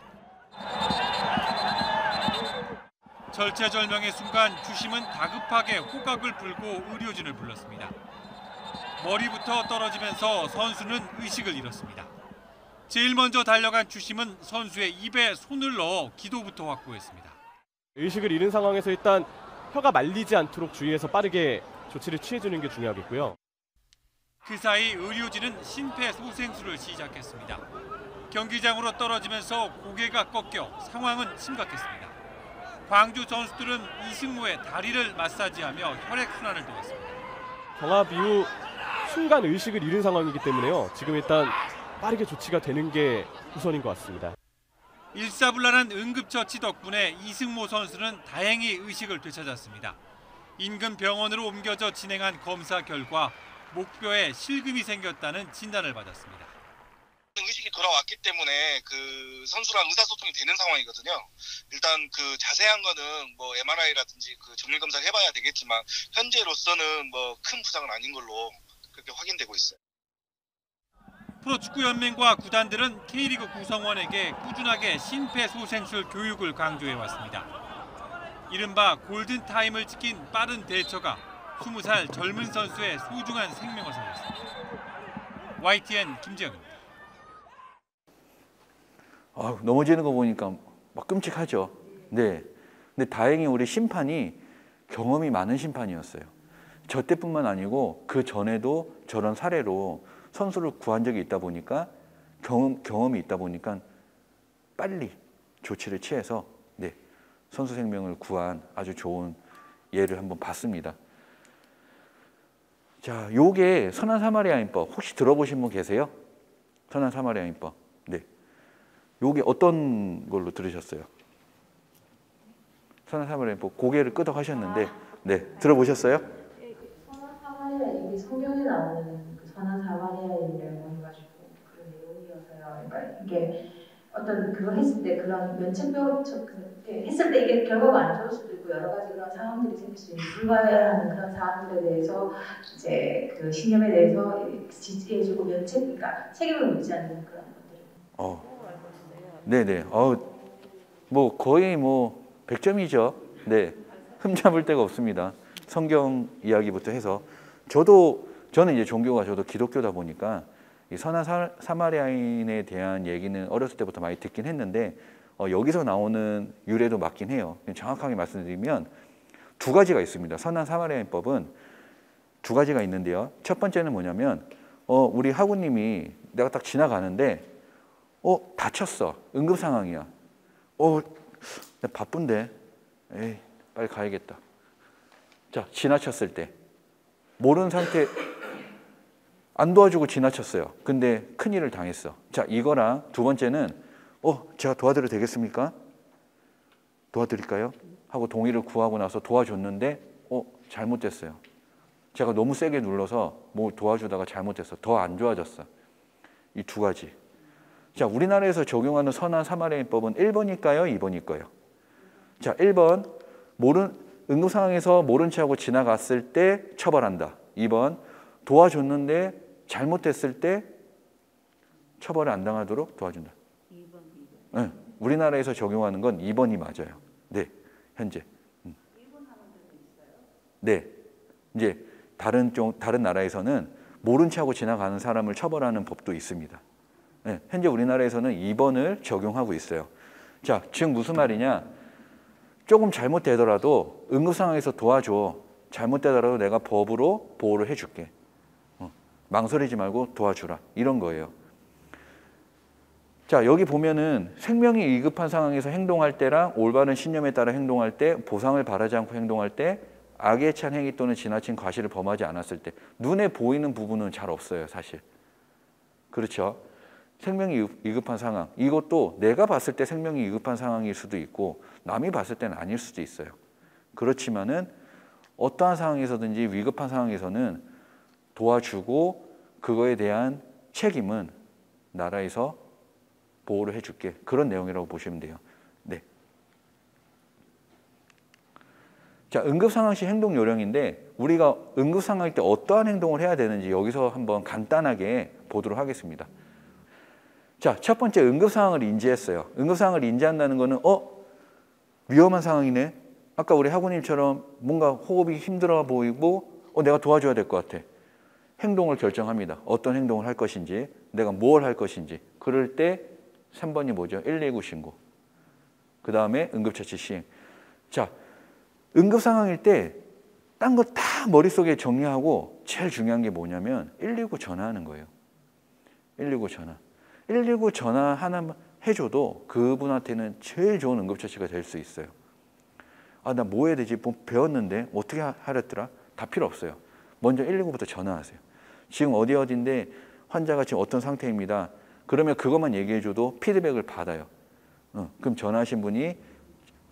Speaker 11: 절체절명의 순간 주심은 다급하게 호각을 불고 의료진을 불렀습니다. 머리부터 떨어지면서 선수는 의식을 잃었습니다. 제일 먼저 달려간 주심은 선수의 입에 손을 넣어 기도부터 확보했습니다.
Speaker 12: 의식을 잃은 상황에서 일단 혀가 말리지 않도록 주의해서 빠르게 조치를 취해주는 게 중요하겠고요.
Speaker 11: 그 사이 의료진은 심폐소생술을 시작했습니다. 경기장으로 떨어지면서 고개가 꺾여 상황은 심각했습니다. 광주 선수들은 이승모의 다리를 마사지하며 혈액순환을 도왔습니다.
Speaker 12: 경합 이후 순간 의식을 잃은 상황이기 때문에요. 지금 일단 빠르게 조치가 되는 게 우선인 것 같습니다.
Speaker 11: 일사불란한 응급처치 덕분에 이승모 선수는 다행히 의식을 되찾았습니다. 인근 병원으로 옮겨져 진행한 검사 결과 목뼈에 실금이 생겼다는 진단을 받았습니다.
Speaker 13: 의식이 돌아왔기 때문에 그 선수랑 의사소통이 되는 상황이거든요. 일단 그 자세한 거는 뭐 MRI라든지 그 정밀 검사를 해봐야 되겠지만 현재로서는 뭐 큰 부상은 아닌 걸로 그렇게 확인되고 있어요.
Speaker 11: 프로축구연맹과 구단들은 K리그 구성원에게 꾸준하게 심폐소생술 교육을 강조해 왔습니다. 이른바 골든타임을 지킨 빠른 대처가 20살 젊은 선수의 소중한 생명을 살렸습니다. YTN 김재영입니다.
Speaker 1: 넘어지는 거 보니까 막 끔찍하죠. 네. 근데 다행히 우리 심판이 경험이 많은 심판이었어요. 저 때뿐만 아니고 그 전에도 저런 사례로 선수를 구한 적이 있다 보니까 경험이 있다 보니까 빨리 조치를 취해서 네, 선수 생명을 구한 아주 좋은 예를 한번 봤습니다. 자, 요게 선한 사마리아인법 혹시 들어보신 분 계세요? 선한 사마리아인법. 네. 요게 어떤 걸로 들으셨어요? 선한 사마리아인법 고개를 끄덕하셨는데 네, 들어보셨어요?
Speaker 14: 선한 사마리아 여기 성경에 나오는 그 선한 사마리아인이라고 해가지고 그런 내용이어서요. 그러니까 이게 어떤 그걸 했을 때 그런 면책벽 했을 때 이게 결과가 안 좋을 수도 있고 여러 가지 그런 상황들이 생길 수 있는 불가하는 그런 사항들에 대해서 이제 그 신념에 대해서 지지해주고 그러니까 책임을 묻지 않는 그런 것들.
Speaker 1: 네네. 뭐 거의 뭐 100점이죠. 네. 흠잡을 데가 없습니다. 성경 이야기부터 해서 저는 이제 종교가 저도 기독교다 보니까 이 선한 사마리아인에 대한 얘기는 어렸을 때부터 많이 듣긴 했는데 여기서 나오는 유래도 맞긴 해요. 정확하게 말씀드리면 두 가지가 있습니다. 선한 사마리아인법은 두 가지가 있는데요. 첫 번째는 뭐냐면 우리 하구님이 내가 딱 지나가는데 다쳤어. 응급 상황이야. 나 바쁜데 에이 빨리 가야겠다. 자, 지나쳤을 때 모르는 상태 안 도와주고 지나쳤어요. 근데 큰일을 당했어. 자, 이거랑 두 번째는 제가 도와드려도 되겠습니까? 도와드릴까요? 하고 동의를 구하고 나서 도와줬는데 잘못됐어요. 제가 너무 세게 눌러서 뭐 도와주다가 잘못됐어. 더 안 좋아졌어. 이 두 가지. 자, 우리나라에서 적용하는 선한 사마리아인법은 1번일까요? 2번일까요? 자, 1번 응급 상황에서 모른 체하고 지나갔을 때 처벌한다. 2번 도와줬는데 잘못됐을 때 처벌을 안 당하도록 도와준다.
Speaker 5: 2번.
Speaker 1: 네, 우리나라에서 적용하는 건 2번이 맞아요. 네, 현재.
Speaker 3: 1번 하는 데도 있어요?
Speaker 1: 네, 이제 다른 나라에서는 모른 체하고 지나가는 사람을 처벌하는 법도 있습니다. 네, 현재 우리나라에서는 2번을 적용하고 있어요. 자, 즉 무슨 말이냐? 조금 잘못되더라도 응급 상황에서 도와줘. 잘못되더라도 내가 법으로 보호를 해줄게. 망설이지 말고 도와주라. 이런 거예요. 자, 여기 보면은 생명이 위급한 상황에서 행동할 때랑 올바른 신념에 따라 행동할 때, 보상을 바라지 않고 행동할 때, 악에 찬 행위 또는 지나친 과실을 범하지 않았을 때 눈에 보이는 부분은 잘 없어요, 사실. 그렇죠? 생명이 위급한 상황. 이것도 내가 봤을 때 생명이 위급한 상황일 수도 있고 남이 봤을 때는 아닐 수도 있어요. 그렇지만은 어떠한 상황에서든지 위급한 상황에서는 도와주고 그거에 대한 책임은 나라에서 보호를 해줄게. 그런 내용이라고 보시면 돼요. 네. 자, 응급상황 시 행동 요령인데 우리가 응급상황일 때 어떠한 행동을 해야 되는지 여기서 한번 간단하게 보도록 하겠습니다. 자, 첫 번째 응급상황을 인지했어요. 응급상황을 인지한다는 거는 위험한 상황이네. 아까 우리 하구님처럼 뭔가 호흡이 힘들어 보이고 내가 도와줘야 될 것 같아. 행동을 결정합니다. 어떤 행동을 할 것인지, 내가 뭘 할 것인지. 그럴 때 3번이 뭐죠? 119 신고. 그 다음에 응급처치 시행. 자, 응급상황일 때 딴 거 다 머릿속에 정리하고 제일 중요한 게 뭐냐면 119 전화하는 거예요. 119 전화. 119 전화 하나만 해줘도 그분한테는 제일 좋은 응급처치가 될 수 있어요. 나 뭐 해야 되지? 뭐 배웠는데 어떻게 하랬더라? 다 필요 없어요. 먼저 119부터 전화하세요. 지금 어디인데 환자가 지금 어떤 상태입니다. 그러면 그것만 얘기해줘도 피드백을 받아요. 그럼 전화하신 분이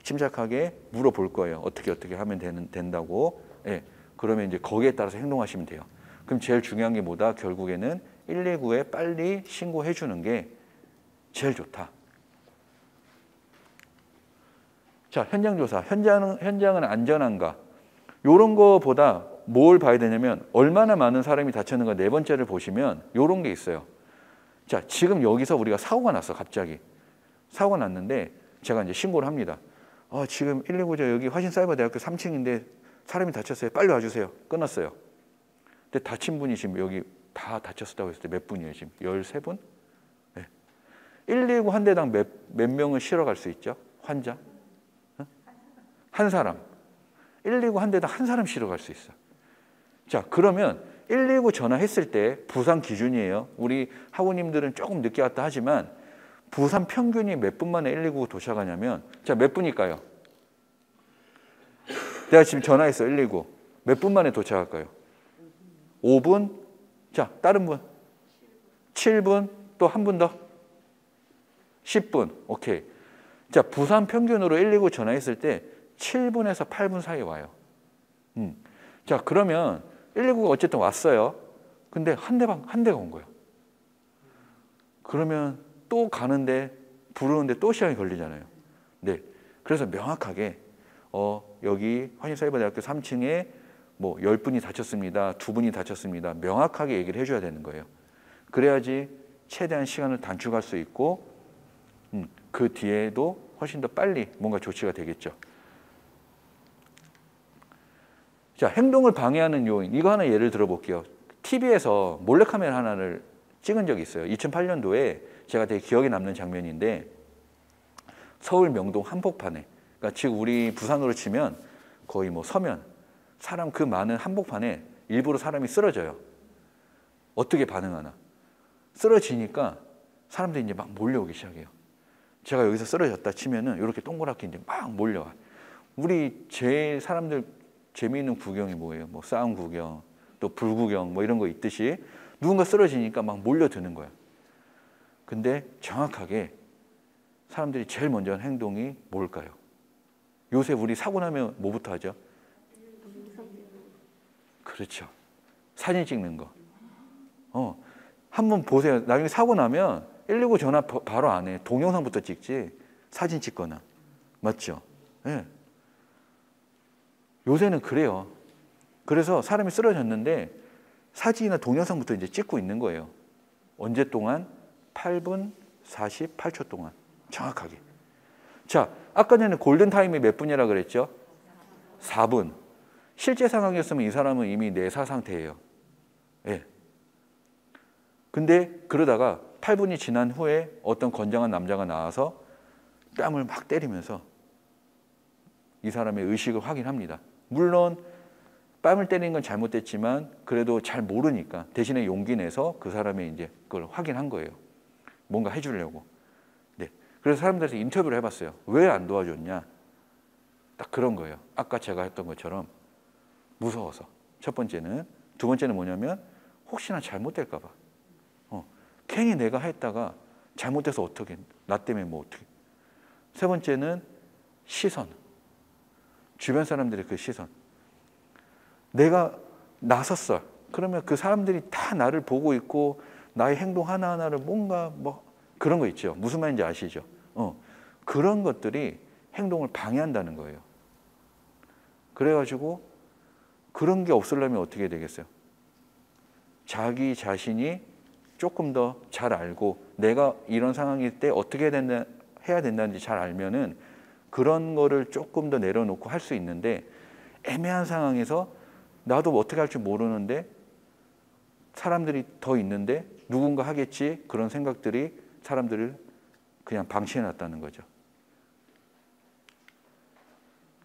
Speaker 1: 침착하게 물어볼 거예요. 어떻게 하면 된다고. 예. 그러면 이제 거기에 따라서 행동하시면 돼요. 그럼 제일 중요한 게 뭐다? 결국에는 119에 빨리 신고해 주는 게 제일 좋다. 자, 현장 조사. 현장은 안전한가? 이런 거보다 뭘 봐야 되냐면 얼마나 많은 사람이 다쳤는가 네 번째를 보시면 이런 게 있어요. 자, 지금 여기서 우리가 사고가 났어. 갑자기. 사고가 났는데 제가 이제 신고를 합니다. 지금 119죠. 여기 화신사이버대학교 3층인데 사람이 다쳤어요. 빨리 와주세요. 끊었어요. 근데 다친 분이 지금 여기 다 다쳤다고 했을 때 몇 분이에요? 지금 13분? 네. 119 한 대당 몇 명을 실어갈 수 있죠? 환자? 한 사람. 119 한 대당 한 사람 실어갈 수 있어. 자, 그러면 119 전화했을 때 부산 기준이에요. 우리 학우님들은 조금 늦게 왔다 하지만 부산 평균이 몇 분 만에 119 도착하냐면, 자, 몇 분일까요? 내가 지금 전화했어, 119. 몇 분 만에 도착할까요? 5분? 자, 다른 분. 7분? 또 한 분 더? 10분. 오케이. 자, 부산 평균으로 119 전화했을 때 7분에서 8분 사이에 와요. 자, 그러면 119가 어쨌든 왔어요. 근데 한 대가 온 거예요. 그러면 또 가는데 부르는데 또 시간이 걸리잖아요. 네. 그래서 명확하게 여기 화신사이버대학교 3층에 뭐 10분이 다쳤습니다. 2분이 다쳤습니다. 명확하게 얘기를 해줘야 되는 거예요. 그래야지 최대한 시간을 단축할 수 있고 그 뒤에도 훨씬 더 빨리 뭔가 조치가 되겠죠. 자, 행동을 방해하는 요인. 이거 하나 예를 들어볼게요. TV에서 몰래카메라 하나를 찍은 적이 있어요. 2008년도에 제가 되게 기억에 남는 장면인데 서울 명동 한복판에, 그러니까 지금 우리 부산으로 치면 거의 뭐 서면, 사람 그 많은 한복판에 일부러 사람이 쓰러져요. 어떻게 반응하나? 쓰러지니까 사람들이 이제 막 몰려오기 시작해요. 제가 여기서 쓰러졌다 치면은 이렇게 동그랗게 이제 막 몰려와. 우리 제 사람들 재미있는 구경이 뭐예요? 뭐 싸움 구경, 또 불 구경 뭐 이런 거 있듯이 누군가 쓰러지니까 막 몰려드는 거야. 근데 정확하게 사람들이 제일 먼저 하는 행동이 뭘까요? 요새 우리 사고 나면 뭐부터 하죠? 그렇죠. 사진 찍는 거. 한번 보세요. 나중에 사고 나면 119 전화 바로 안 해. 동영상부터 찍지. 사진 찍거나. 맞죠? 네. 요새는 그래요. 그래서 사람이 쓰러졌는데 사진이나 동영상부터 이제 찍고 있는 거예요. 언제 동안? 8분 48초 동안. 정확하게. 자, 아까 전에 골든타임이 몇 분이라 그랬죠? 4분. 실제 상황이었으면 이 사람은 이미 내사 상태예요. 예. 근데 그러다가 8분이 지난 후에 어떤 건장한 남자가 나와서 뺨을 막 때리면서 이 사람의 의식을 확인합니다. 물론 뺨을 때리는 건 잘못됐지만 그래도 잘 모르니까 대신에 용기 내서 그 사람의 이제 그걸 확인한 거예요. 뭔가 해주려고. 네. 그래서 사람들한테 인터뷰를 해봤어요. 왜 안 도와줬냐? 딱 그런 거예요. 아까 제가 했던 것처럼 무서워서. 첫 번째는. 두 번째는 뭐냐면 혹시나 잘못될까 봐. 괜히 내가 했다가 잘못돼서 어떻게, 나 때문에 뭐 어떻게. 세 번째는 시선. 주변 사람들의 그 시선. 내가 나섰어. 그러면 그 사람들이 다 나를 보고 있고 나의 행동 하나하나를 뭔가 뭐 그런 거 있죠. 무슨 말인지 아시죠? 그런 것들이 행동을 방해한다는 거예요. 그래가지고 그런 게 없으려면 어떻게 되겠어요? 자기 자신이 조금 더 잘 알고 내가 이런 상황일 때 어떻게 해야 된다는지 잘 알면은 그런 거를 조금 더 내려놓고 할 수 있는데 애매한 상황에서 나도 어떻게 할 줄 모르는데 사람들이 더 있는데 누군가 하겠지 그런 생각들이 사람들을 그냥 방치해놨다는 거죠.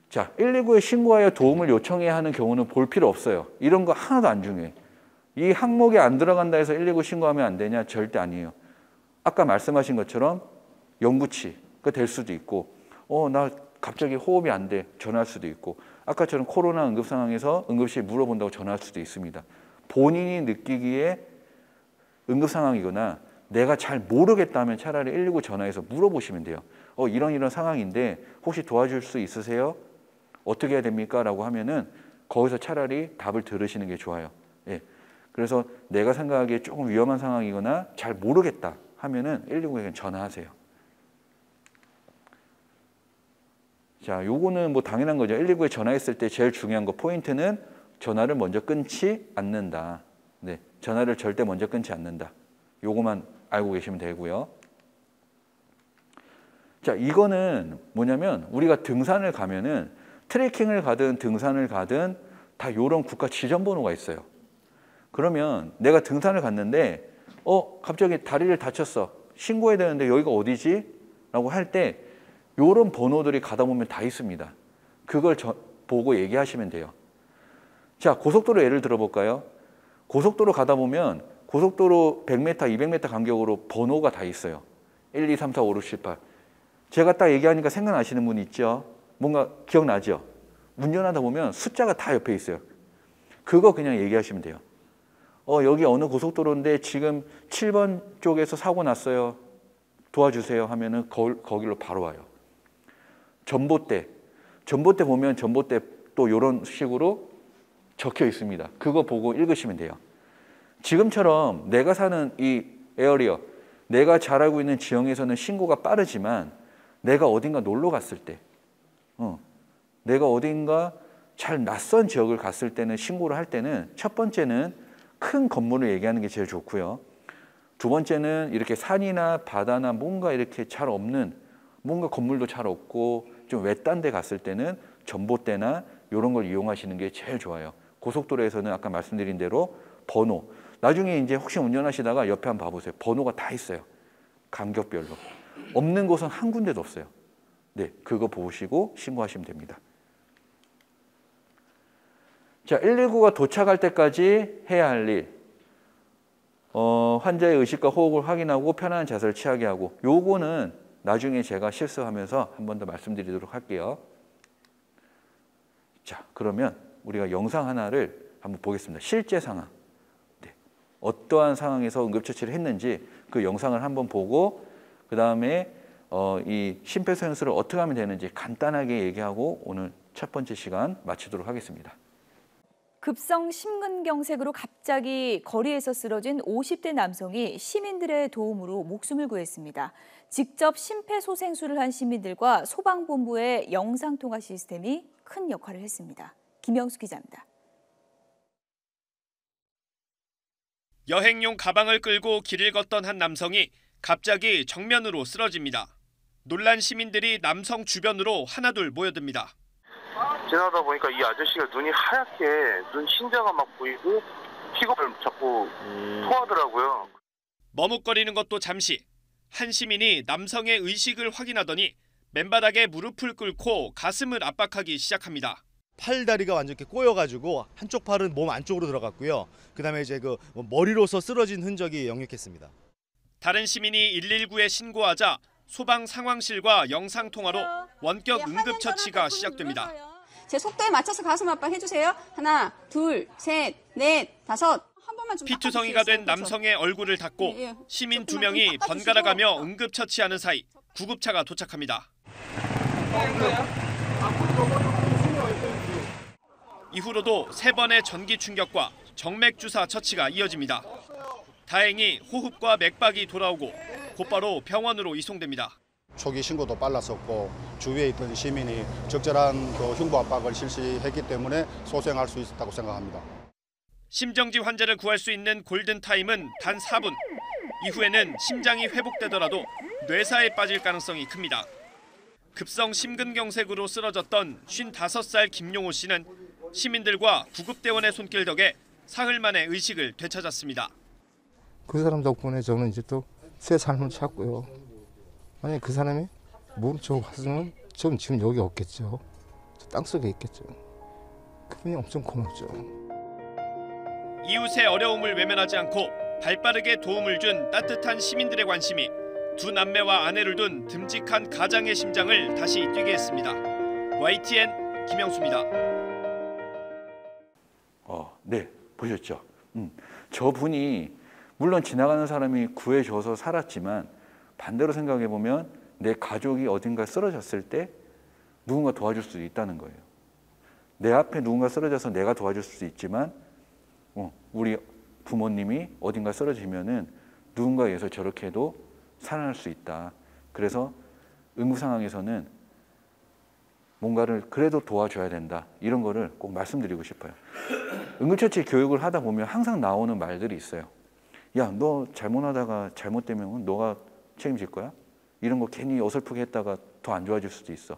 Speaker 1: 자, 119에 신고하여 도움을 요청해야 하는 경우는 볼 필요 없어요. 이런 거 하나도 안 중요해. 이 항목에 안 들어간다 해서 119 신고하면 안 되냐? 절대 아니에요. 아까 말씀하신 것처럼 영구치가 될 수도 있고 나 갑자기 호흡이 안 돼. 전화할 수도 있고 아까처럼 코로나 응급 상황에서 응급실 물어본다고 전화할 수도 있습니다. 본인이 느끼기에 응급 상황이거나 내가 잘 모르겠다면 차라리 119 전화해서 물어보시면 돼요. 이런 상황인데 혹시 도와줄 수 있으세요? 어떻게 해야 됩니까? 라고 하면은 거기서 차라리 답을 들으시는 게 좋아요. 예. 그래서 내가 생각하기에 조금 위험한 상황이거나 잘 모르겠다 하면은 119에게 전화하세요. 자, 요거는 뭐 당연한 거죠. 119에 전화했을 때 제일 중요한 거 포인트는 전화를 먼저 끊지 않는다. 네, 전화를 절대 먼저 끊지 않는다. 요거만 알고 계시면 되고요. 자, 이거는 뭐냐면 우리가 등산을 가면은 트레킹을 가든 등산을 가든 다 요런 국가 지점번호가 있어요. 그러면 내가 등산을 갔는데 갑자기 다리를 다쳤어. 신고해야 되는데 여기가 어디지? 라고 할 때 요런 번호들이 가다 보면 다 있습니다. 그걸 보고 얘기하시면 돼요. 자, 고속도로 예를 들어볼까요? 고속도로 가다 보면 고속도로 100m, 200m 간격으로 번호가 다 있어요. 1, 2, 3, 4, 5, 6, 7, 8. 제가 딱 얘기하니까 생각나시는 분 있죠? 뭔가 기억나죠? 운전하다 보면 숫자가 다 옆에 있어요. 그거 그냥 얘기하시면 돼요. 여기 어느 고속도로인데 지금 7번 쪽에서 사고 났어요. 도와주세요 하면은 거기로 바로 와요. 전봇대 보면 전봇대 또 이런 식으로 적혀 있습니다. 그거 보고 읽으시면 돼요. 지금처럼 내가 사는 이 에어리어, 내가 잘 알고 있는 지형에서는 신고가 빠르지만 내가 어딘가 놀러 갔을 때, 내가 어딘가 잘 낯선 지역을 갔을 때는 신고를 할 때는 첫 번째는 큰 건물을 얘기하는 게 제일 좋고요. 두 번째는 이렇게 산이나 바다나 뭔가 이렇게 잘 없는, 뭔가 건물도 잘 없고 좀 외딴 데 갔을 때는 전봇대나 이런 걸 이용하시는 게 제일 좋아요. 고속도로에서는 아까 말씀드린 대로 번호, 나중에 이제 혹시 운전하시다가 옆에 한번 봐보세요. 번호가 다 있어요. 간격별로. 없는 곳은 한 군데도 없어요. 네, 그거 보시고 신고하시면 됩니다. 자, 119가 도착할 때까지 해야 할 일. 환자의 의식과 호흡을 확인하고 편안한 자세를 취하게 하고, 요거는 나중에 제가 실습하면서 한 번 더 말씀드리도록 할게요. 자, 그러면 우리가 영상 하나를 한번 보겠습니다. 실제 상황. 네. 어떠한 상황에서 응급처치를 했는지 그 영상을 한번 보고 그 다음에 이 심폐소생술을 어떻게 하면 되는지 간단하게 얘기하고 오늘 첫 번째 시간 마치도록 하겠습니다.
Speaker 15: 급성 심근경색으로 갑자기 거리에서 쓰러진 50대 남성이 시민들의 도움으로 목숨을 구했습니다. 직접 심폐소생술을 한 시민들과 소방본부의 영상통화 시스템이 큰 역할을 했습니다. 김영수 기자입니다.
Speaker 16: 여행용 가방을 끌고 길을 걷던 한 남성이 갑자기 정면으로 쓰러집니다. 놀란 시민들이 남성 주변으로 하나둘 모여듭니다.
Speaker 17: 지나다 보니까 이 아저씨가 눈이 하얗게 눈 신자가 막 보이고 피가 자꾸 토하더라고요.
Speaker 16: 머뭇거리는 것도 잠시. 한 시민이 남성의 의식을 확인하더니 맨바닥에 무릎을 꿇고 가슴을 압박하기 시작합니다.
Speaker 18: 팔다리가 완전 이렇게 꼬여가지고 한쪽 팔은 몸 안쪽으로 들어갔고요. 그다음에 이제 그 머리로서 쓰러진 흔적이 역력했습니다.
Speaker 16: 다른 시민이 119에 신고하자 소방 상황실과 영상 통화로 원격 응급 처치가 시작됩니다.
Speaker 19: 제 속도에 맞춰서 가슴 압박해주세요. 하나, 둘, 셋, 넷, 다섯. 한 번만 좀
Speaker 16: 피투성이가 된 남성의 얼굴을 닦고 시민 2명이 번갈아 가며 응급 처치하는 사이 구급차가 도착합니다. 이후로도 3번의 전기 충격과 정맥 주사 처치가 이어집니다. 다행히 호흡과 맥박이 돌아오고 곧바로 병원으로 이송됩니다.
Speaker 20: 초기 신고도 빨랐었고 주위에 있던 시민이 적절한 흉부 압박을 실시했기 때문에 소생할 수 있었다고 생각합니다.
Speaker 16: 심정지 환자를 구할 수 있는 골든타임은 단 4분. 이후에는 심장이 회복되더라도 뇌사에 빠질 가능성이 큽니다. 급성 심근경색으로 쓰러졌던 55살 김용호 씨는 시민들과 구급대원의 손길 덕에 사흘 만에 의식을 되찾았습니다.
Speaker 21: 그 사람 덕분에 저는 이제 또 새 삶을 찾고요. 만약에 그 사람이 모른 척 갔으면 저는 지금 여기 없겠죠. 저 땅속에 있겠죠. 그분이 엄청 고맙죠.
Speaker 16: 이웃의 어려움을 외면하지 않고 발빠르게 도움을 준 따뜻한 시민들의 관심이 두 남매와 아내를 둔 듬직한 가장의 심장을 다시 뛰게 했습니다. YTN 김영수입니다.
Speaker 1: 네, 보셨죠? 저분이 물론 지나가는 사람이 구해줘서 살았지만 반대로 생각해 보면 내 가족이 어딘가 쓰러졌을 때 누군가 도와줄 수도 있다는 거예요. 내 앞에 누군가 쓰러져서 내가 도와줄 수도 있지만 우리 부모님이 어딘가 쓰러지면은 누군가에 의해서 저렇게도 살아날 수 있다. 그래서 응급 상황에서는 뭔가를 그래도 도와줘야 된다. 이런 거를 꼭 말씀드리고 싶어요. 응급처치 교육을 하다 보면 항상 나오는 말들이 있어요. 야, 너 잘못하다가 잘못되면 너가 책임질 거야? 이런 거 괜히 어설프게 했다가 더 안 좋아질 수도 있어.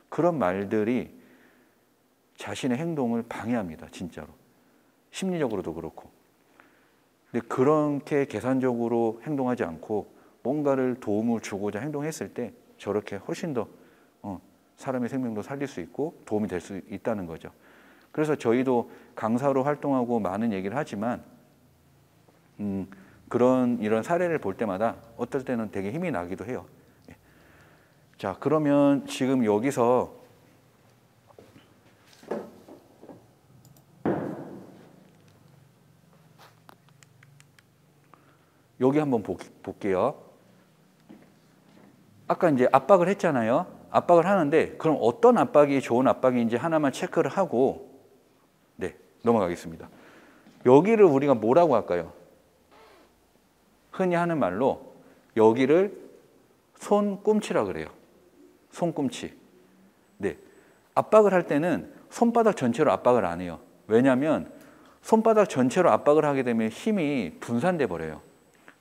Speaker 1: 그런 말들이 자신의 행동을 방해합니다. 진짜로. 심리적으로도 그렇고. 근데 그렇게 계산적으로 행동하지 않고 뭔가를 도움을 주고자 행동했을 때 저렇게 훨씬 더 사람의 생명도 살릴 수 있고 도움이 될 수 있다는 거죠. 그래서 저희도 강사로 활동하고 많은 얘기를 하지만 이런 사례를 볼 때마다 어떨 때는 되게 힘이 나기도 해요. 자, 그러면 지금 여기서 여기 한번 볼게요. 아까 이제 압박을 했잖아요. 압박을 하는데 그럼 어떤 압박이 좋은 압박인지 하나만 체크를 하고 네, 넘어가겠습니다. 여기를 우리가 뭐라고 할까요? 흔히 하는 말로 여기를 손꿈치라 그래요. 손꿈치. 네. 압박을 할 때는 손바닥 전체로 압박을 안 해요. 왜냐하면 손바닥 전체로 압박을 하게 되면 힘이 분산돼 버려요.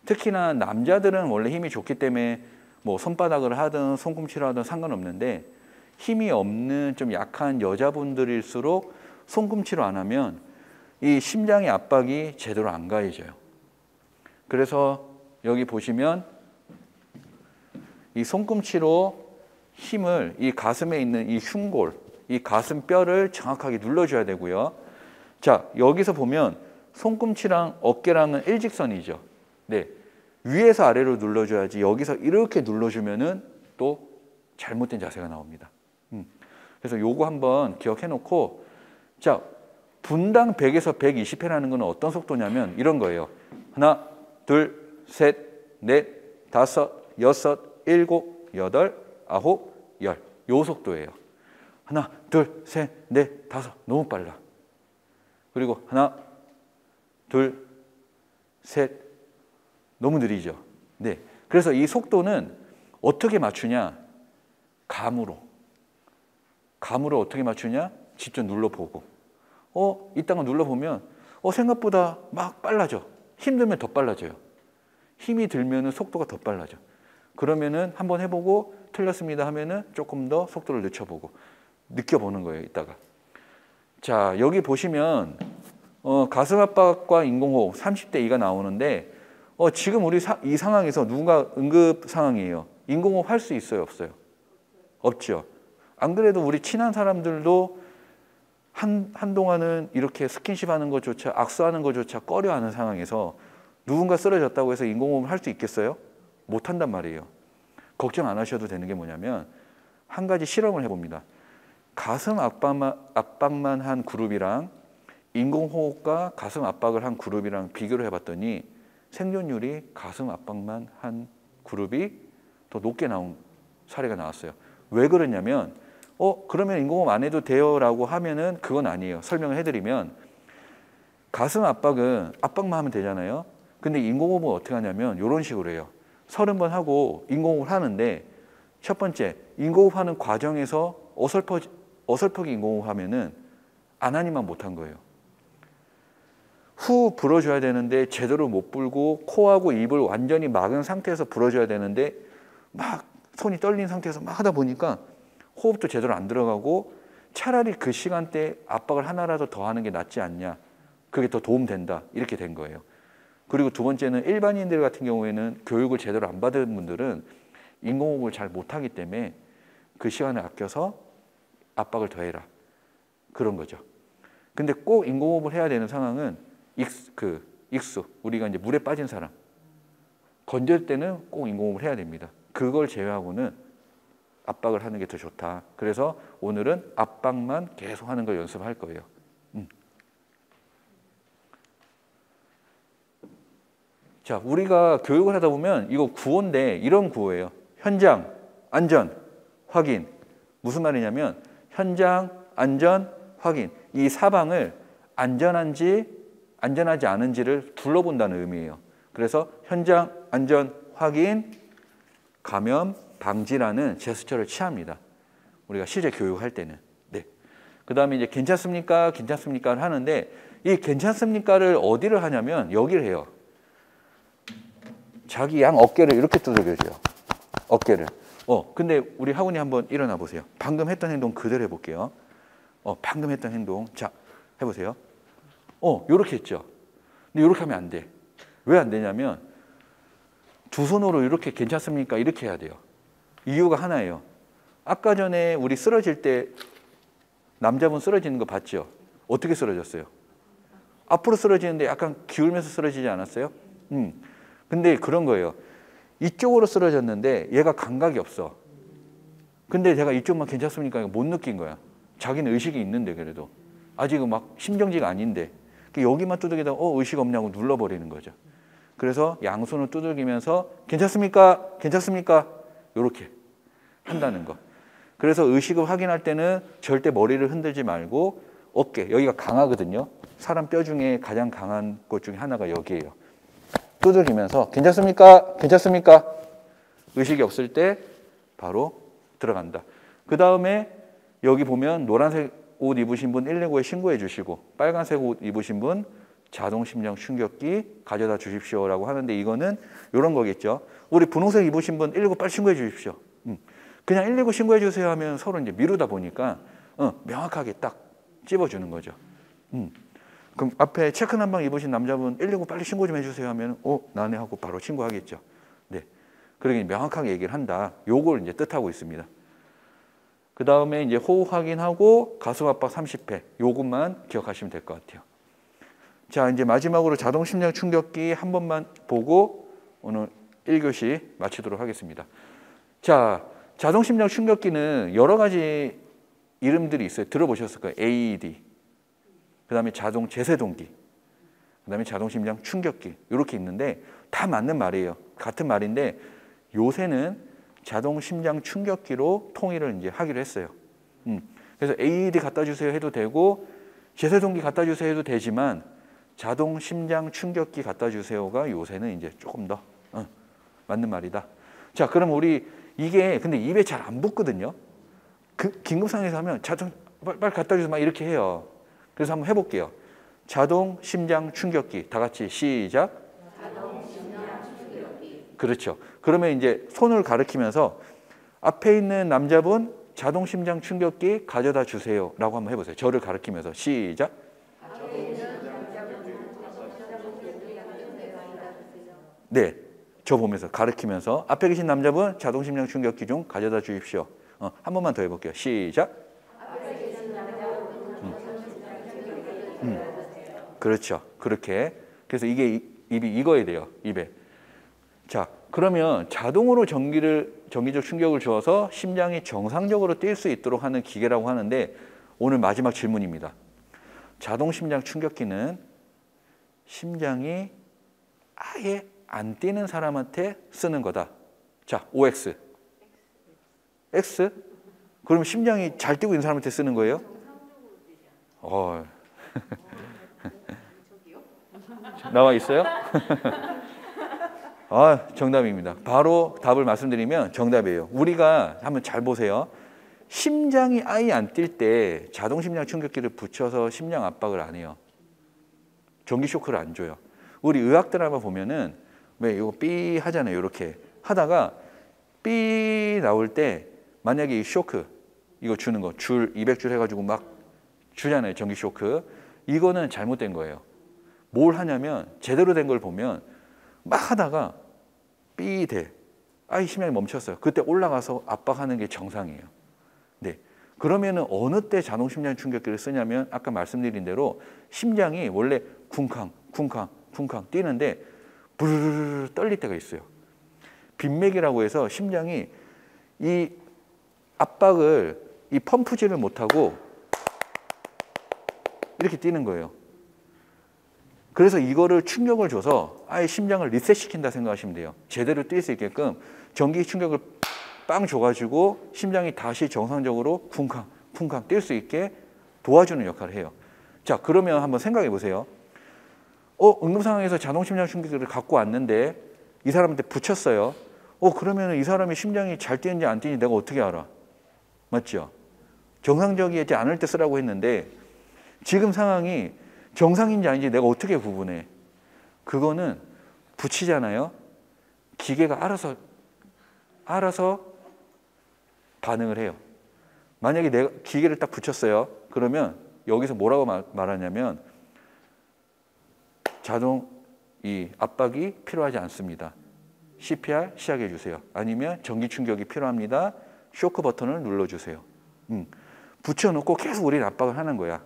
Speaker 1: 특히나 남자들은 원래 힘이 좋기 때문에 뭐 손바닥을 하든 손꿈치를 하든 상관없는데 힘이 없는 좀 약한 여자분들일수록 손꿈치로 안 하면 이 심장의 압박이 제대로 안 가해져요. 그래서 여기 보시면 이 손꿈치로 힘을 이 가슴에 있는 이 흉골, 이 가슴뼈를 정확하게 눌러줘야 되고요. 자, 여기서 보면 손꿈치랑 어깨랑은 일직선이죠. 네, 위에서 아래로 눌러줘야지 여기서 이렇게 눌러주면은 또 잘못된 자세가 나옵니다. 그래서 요거 한번 기억해 놓고, 자, 분당 100에서 120회라는 건 어떤 속도냐면 이런 거예요. 하나, 둘, 셋, 넷, 다섯, 여섯, 일곱, 여덟, 아홉, 열. 요 속도예요. 하나, 둘, 셋, 넷, 다섯. 너무 빨라. 그리고 하나, 둘, 셋. 너무 느리죠. 네. 그래서 이 속도는 어떻게 맞추냐? 감으로. 감으로 어떻게 맞추냐? 직접 눌러보고. 이따가 눌러보면 생각보다 막 빨라져. 힘들면 더 빨라져요. 힘이 들면은 속도가 더 빨라져. 그러면은 한번 해보고 틀렸습니다 하면은 조금 더 속도를 늦춰보고 느껴보는 거예요. 이따가. 자, 여기 보시면 가슴 압박과 인공호흡 30대 2가 나오는데 지금 우리 이 상황에서 누군가 응급 상황이에요. 인공호흡 할 수 있어요, 없어요? 없죠. 안 그래도 우리 친한 사람들도 한동안은 이렇게 스킨십 하는 것조차, 악수하는 것조차 꺼려하는 상황에서 누군가 쓰러졌다고 해서 인공호흡을 할 수 있겠어요? 못 한단 말이에요. 걱정 안 하셔도 되는 게 뭐냐면 한 가지 실험을 해봅니다. 가슴 압박만 한 그룹이랑 인공호흡과 가슴 압박을 한 그룹이랑 비교를 해봤더니 생존율이 가슴 압박만 한 그룹이 더 높게 나온 사례가 나왔어요. 왜 그러냐면 그러면 인공호흡 안 해도 돼요 라고 하면은 그건 아니에요. 설명을 해드리면 가슴 압박은 압박만 하면 되잖아요. 근데 인공호흡은 어떻게 하냐면 이런 식으로 해요. 30번 하고 인공호흡을 하는데 첫 번째, 인공호흡 하는 과정에서 어설프게 인공호흡 하면은 안 하니만 못한 거예요. 후 불어줘야 되는데 제대로 못 불고 코하고 입을 완전히 막은 상태에서 불어줘야 되는데 막 손이 떨린 상태에서 막 하다 보니까 호흡도 제대로 안 들어가고 차라리 그 시간대에 압박을 하나라도 더 하는 게 낫지 않냐. 그게 더 도움된다. 이렇게 된 거예요. 그리고 두 번째는 일반인들 같은 경우에는 교육을 제대로 안 받은 분들은 인공호흡을 잘 못하기 때문에 그 시간을 아껴서 압박을 더해라. 그런 거죠. 근데 꼭 인공호흡을 해야 되는 상황은 익수, 우리가 이제 물에 빠진 사람. 건질 때는 꼭 인공호흡을 해야 됩니다. 그걸 제외하고는 압박을 하는 게 더 좋다. 그래서 오늘은 압박만 계속 하는 걸 연습할 거예요. 자, 우리가 교육을 하다 보면 이거 구호인데 이런 구호예요. 현장, 안전, 확인. 무슨 말이냐면 현장, 안전, 확인. 이 사방을 안전한지 안전하지 않은지를 둘러본다는 의미예요. 그래서 현장, 안전, 확인, 감염 방지라는 제스처를 취합니다. 우리가 실제 교육할 때는. 네. 그 다음에 이제 괜찮습니까? 괜찮습니까를 하는데 이 괜찮습니까를 어디를 하냐면 여기를 해요. 자기 양 어깨를 이렇게 두들겨줘요. 어깨를. 근데 우리 학원이 한번 일어나 보세요. 방금 했던 행동 그대로 해볼게요. 방금 했던 행동. 자, 해보세요. 요렇게 했죠. 근데 요렇게 하면 안 돼. 왜 안 되냐면 두 손으로 이렇게 괜찮습니까? 이렇게 해야 돼요. 이유가 하나예요. 아까 전에 우리 쓰러질 때 남자분 쓰러지는 거 봤죠? 어떻게 쓰러졌어요? 앞으로 쓰러지는데 약간 기울면서 쓰러지지 않았어요? 근데 그런 거예요. 이쪽으로 쓰러졌는데 얘가 감각이 없어. 근데 제가 이쪽만 괜찮습니까? 못 느낀 거야. 자기는 의식이 있는데 그래도. 아직은 막 심정지가 아닌데. 여기만 두들기다가 의식 없냐고 눌러버리는 거죠. 그래서 양손을 두들기면서 괜찮습니까? 괜찮습니까? 이렇게 한다는 거. 그래서 의식을 확인할 때는 절대 머리를 흔들지 말고 어깨, 여기가 강하거든요. 사람 뼈 중에 가장 강한 것 중에 하나가 여기예요. 두들기면서 괜찮습니까? 괜찮습니까? 의식이 없을 때 바로 들어간다. 그 다음에 여기 보면 노란색 옷 입으신 분 119에 신고해 주시고 빨간색 옷 입으신 분 자동 심장 충격기 가져다 주십시오라고 하는데 이거는 이런 거겠죠. 우리 분홍색 입으신 분 119 빨리 신고해 주십시오. 그냥 119 신고해 주세요 하면 서로 이제 미루다 보니까 명확하게 딱 찝어주는 거죠. 그럼 앞에 체크 난방 입으신 남자분 119 빨리 신고 좀 해주세요 하면 나네 하고 바로 신고하겠죠. 네, 그러니 명확하게 얘기를 한다. 요걸 이제 뜻하고 있습니다. 그 다음에 이제 호흡 확인하고 가슴 압박 30회 요것만 기억하시면 될 것 같아요. 자, 이제 마지막으로 자동 심장 충격기 한 번만 보고 오늘 1교시 마치도록 하겠습니다. 자, 자동 심장 충격기는 여러 가지 이름들이 있어요. 들어보셨을 거예요. AED, 그 다음에 자동 제세동기, 그 다음에 자동 심장 충격기 이렇게 있는데 다 맞는 말이에요. 같은 말인데 요새는 자동 심장 충격기로 통일을 이제 하기로 했어요. 그래서 AED 갖다 주세요 해도 되고 제세동기 갖다 주세요 해도 되지만 자동 심장 충격기 갖다 주세요가 요새는 이제 조금 더 맞는 말이다. 자, 그럼 우리 이게 근데 입에 잘 안 붙거든요. 긴급 상황에서 하면 자동 빨리 갖다 주세요 막 이렇게 해요. 그래서 한번 해볼게요. 자동 심장 충격기 다 같이 시작. 자동 심장 충격기. 그렇죠. 그러면 이제 손을 가리키면서 앞에 있는 남자분 자동 심장 충격기 가져다 주세요라고 한번 해보세요. 저를 가리키면서 시작. 네, 저 보면서 가리키면서 앞에 계신 남자분 자동 심장 충격기 좀 가져다 주십시오. 한 번만 더 해볼게요. 시작. 그렇죠. 그렇게. 그래서 이게 입이 익어야 돼요. 입에. 자, 그러면 자동으로 전기적 충격을 주어서 심장이 정상적으로 뛸 수 있도록 하는 기계라고 하는데 오늘 마지막 질문입니다. 자동 심장 충격기는 심장이 아예 안 뛰는 사람한테 쓰는 거다. 자, OX. X? 그럼 심장이 잘 뛰고 있는 사람한테 쓰는 거예요? 나와 있어요? 정답입니다. 바로 답을 말씀드리면 정답이에요. 우리가 한번 잘 보세요. 심장이 아예 안 뛸 때 자동 심장 충격기를 붙여서 심장 압박을 안 해요. 전기 쇼크를 안 줘요. 우리 의학 드라마 보면은 왜 이거 삐 하잖아요. 이렇게 하다가 삐 나올 때 만약에 이 쇼크 이거 주는 거 줄 200줄 해가지고 막 주잖아요. 전기 쇼크. 이거는 잘못된 거예요. 뭘 하냐면 제대로 된 걸 보면 막 하다가 삐 돼. 아이 심장이 멈췄어요. 그때 올라가서 압박하는 게 정상이에요. 네. 그러면은 어느 때 자동 심장 충격기를 쓰냐면 아까 말씀드린 대로 심장이 원래 쿵쾅 쿵쾅 쿵쾅 뛰는데 부르르르 떨릴 때가 있어요. 빈맥이라고 해서 심장이 이 압박을 이 펌프질을 못하고 이렇게 뛰는 거예요. 그래서 이거를 충격을 줘서 아예 심장을 리셋시킨다 생각하시면 돼요. 제대로 뛸 수 있게끔 전기 충격을 빵 줘가지고 심장이 다시 정상적으로 쿵쾅 쿵쾅 뛸 수 있게 도와주는 역할을 해요. 자, 그러면 한번 생각해 보세요. 응급 상황에서 자동 심장 충격기를 갖고 왔는데 이 사람한테 붙였어요. 그러면 이 사람이 심장이 잘 뛰는지 안 뛰는지 내가 어떻게 알아? 맞죠? 정상적이지 않을 때 쓰라고 했는데 지금 상황이 정상인지 아닌지 내가 어떻게 구분해? 그거는 붙이잖아요. 기계가 알아서 반응을 해요. 만약에 내가 기계를 딱 붙였어요. 그러면 여기서 뭐라고 말하냐면 자동 이 압박이 필요하지 않습니다. CPR 시작해 주세요. 아니면 전기 충격이 필요합니다. 쇼크 버튼을 눌러주세요. 붙여놓고 계속 우리는 압박을 하는 거야.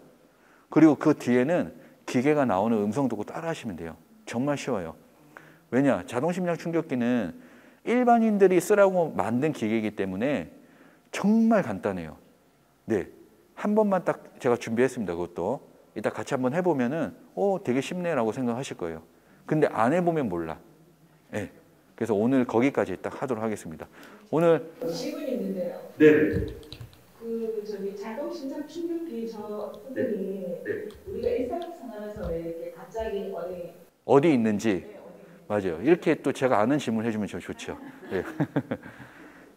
Speaker 1: 그리고 그 뒤에는 기계가 나오는 음성 듣고 따라 하시면 돼요. 정말 쉬워요. 왜냐? 자동심장 충격기는 일반인들이 쓰라고 만든 기계이기 때문에 정말 간단해요. 네, 한 번만 딱 제가 준비했습니다. 그것도 이따 같이 한번 해보면은 되게 쉽네라고 생각하실 거예요. 근데 안 해보면 몰라. 네. 그래서 오늘 거기까지 딱 하도록 하겠습니다. 오늘
Speaker 4: 질문이 있는데요.
Speaker 1: 네.
Speaker 4: 저기 자동심장 충격기 저 선생님 우리가 일상생활에서 왜 이렇게 갑자기
Speaker 1: 어디 있는지 맞아요. 이렇게 또 제가 아는 질문 해주면 저 좋죠. 네.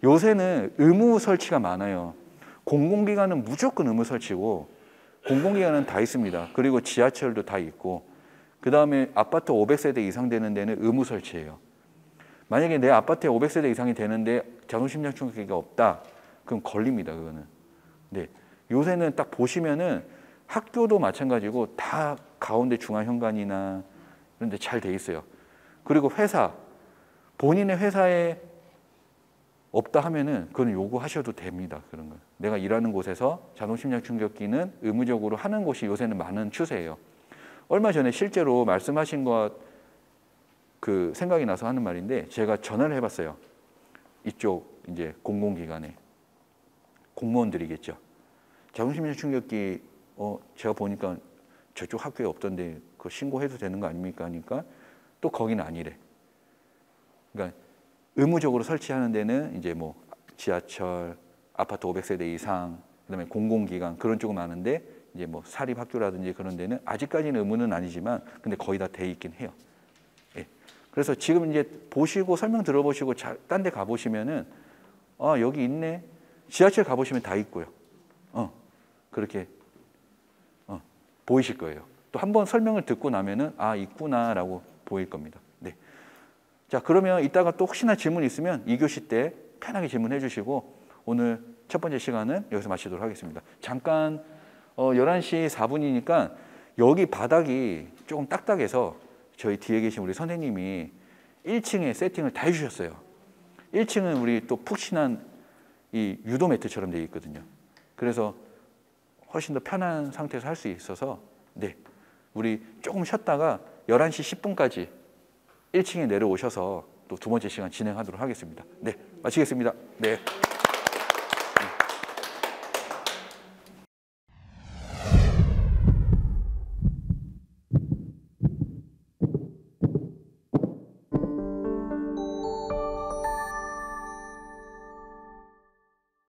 Speaker 1: 요새는 의무 설치가 많아요. 공공기관은 무조건 의무 설치고 공공기관은 다 있습니다. 그리고 지하철도 다 있고 그 다음에 아파트 500세대 이상 되는 데는 의무 설치예요. 만약에 내 아파트에 500세대 이상이 되는데 자동심장 충격기가 없다. 그럼 걸립니다. 그거는. 네. 요새는 딱 보시면은 학교도 마찬가지고 다 가운데 중앙현관이나 이런 데 잘 돼 있어요. 그리고 회사, 본인의 회사에 없다 하면은 그건 요구하셔도 됩니다. 그런 거. 내가 일하는 곳에서 자동심장 충격기는 의무적으로 하는 곳이 요새는 많은 추세예요. 얼마 전에 실제로 말씀하신 것 그 생각이 나서 하는 말인데 제가 전화를 해봤어요. 이쪽 이제 공공기관에 공무원들이겠죠. 자동심장 충격기 제가 보니까 저쪽 학교에 없던데 그거 신고해도 되는 거 아닙니까? 하니까 또 거기는 아니래. 그러니까 의무적으로 설치하는 데는 이제 뭐 지하철, 아파트 500세대 이상, 그다음에 공공기관 그런 쪽은 많은데 이제 뭐 사립학교라든지 그런 데는 아직까지는 의무는 아니지만 근데 거의 다 돼 있긴 해요. 예. 그래서 지금 이제 보시고 설명 들어보시고 딴 데 가보시면은 여기 있네. 지하철 가보시면 다 있고요. 그렇게 보이실 거예요. 또 한 번 설명을 듣고 나면은 있구나라고 보일 겁니다. 네. 자, 그러면 이따가 또 혹시나 질문 있으면 2교시 때 편하게 질문해 주시고 오늘 첫 번째 시간은 여기서 마치도록 하겠습니다. 잠깐 11시 4분이니까 여기 바닥이 조금 딱딱해서 저희 뒤에 계신 우리 선생님이 1층에 세팅을 다 해주셨어요. 1층은 우리 또 푹신한 이 유도 매트처럼 되어 있거든요. 그래서 훨씬 더 편한 상태에서 할 수 있어서 네, 우리 조금 쉬었다가 11시 10분까지 1층에 내려오셔서 또 두 번째 시간 진행하도록 하겠습니다. 네, 마치겠습니다. 네.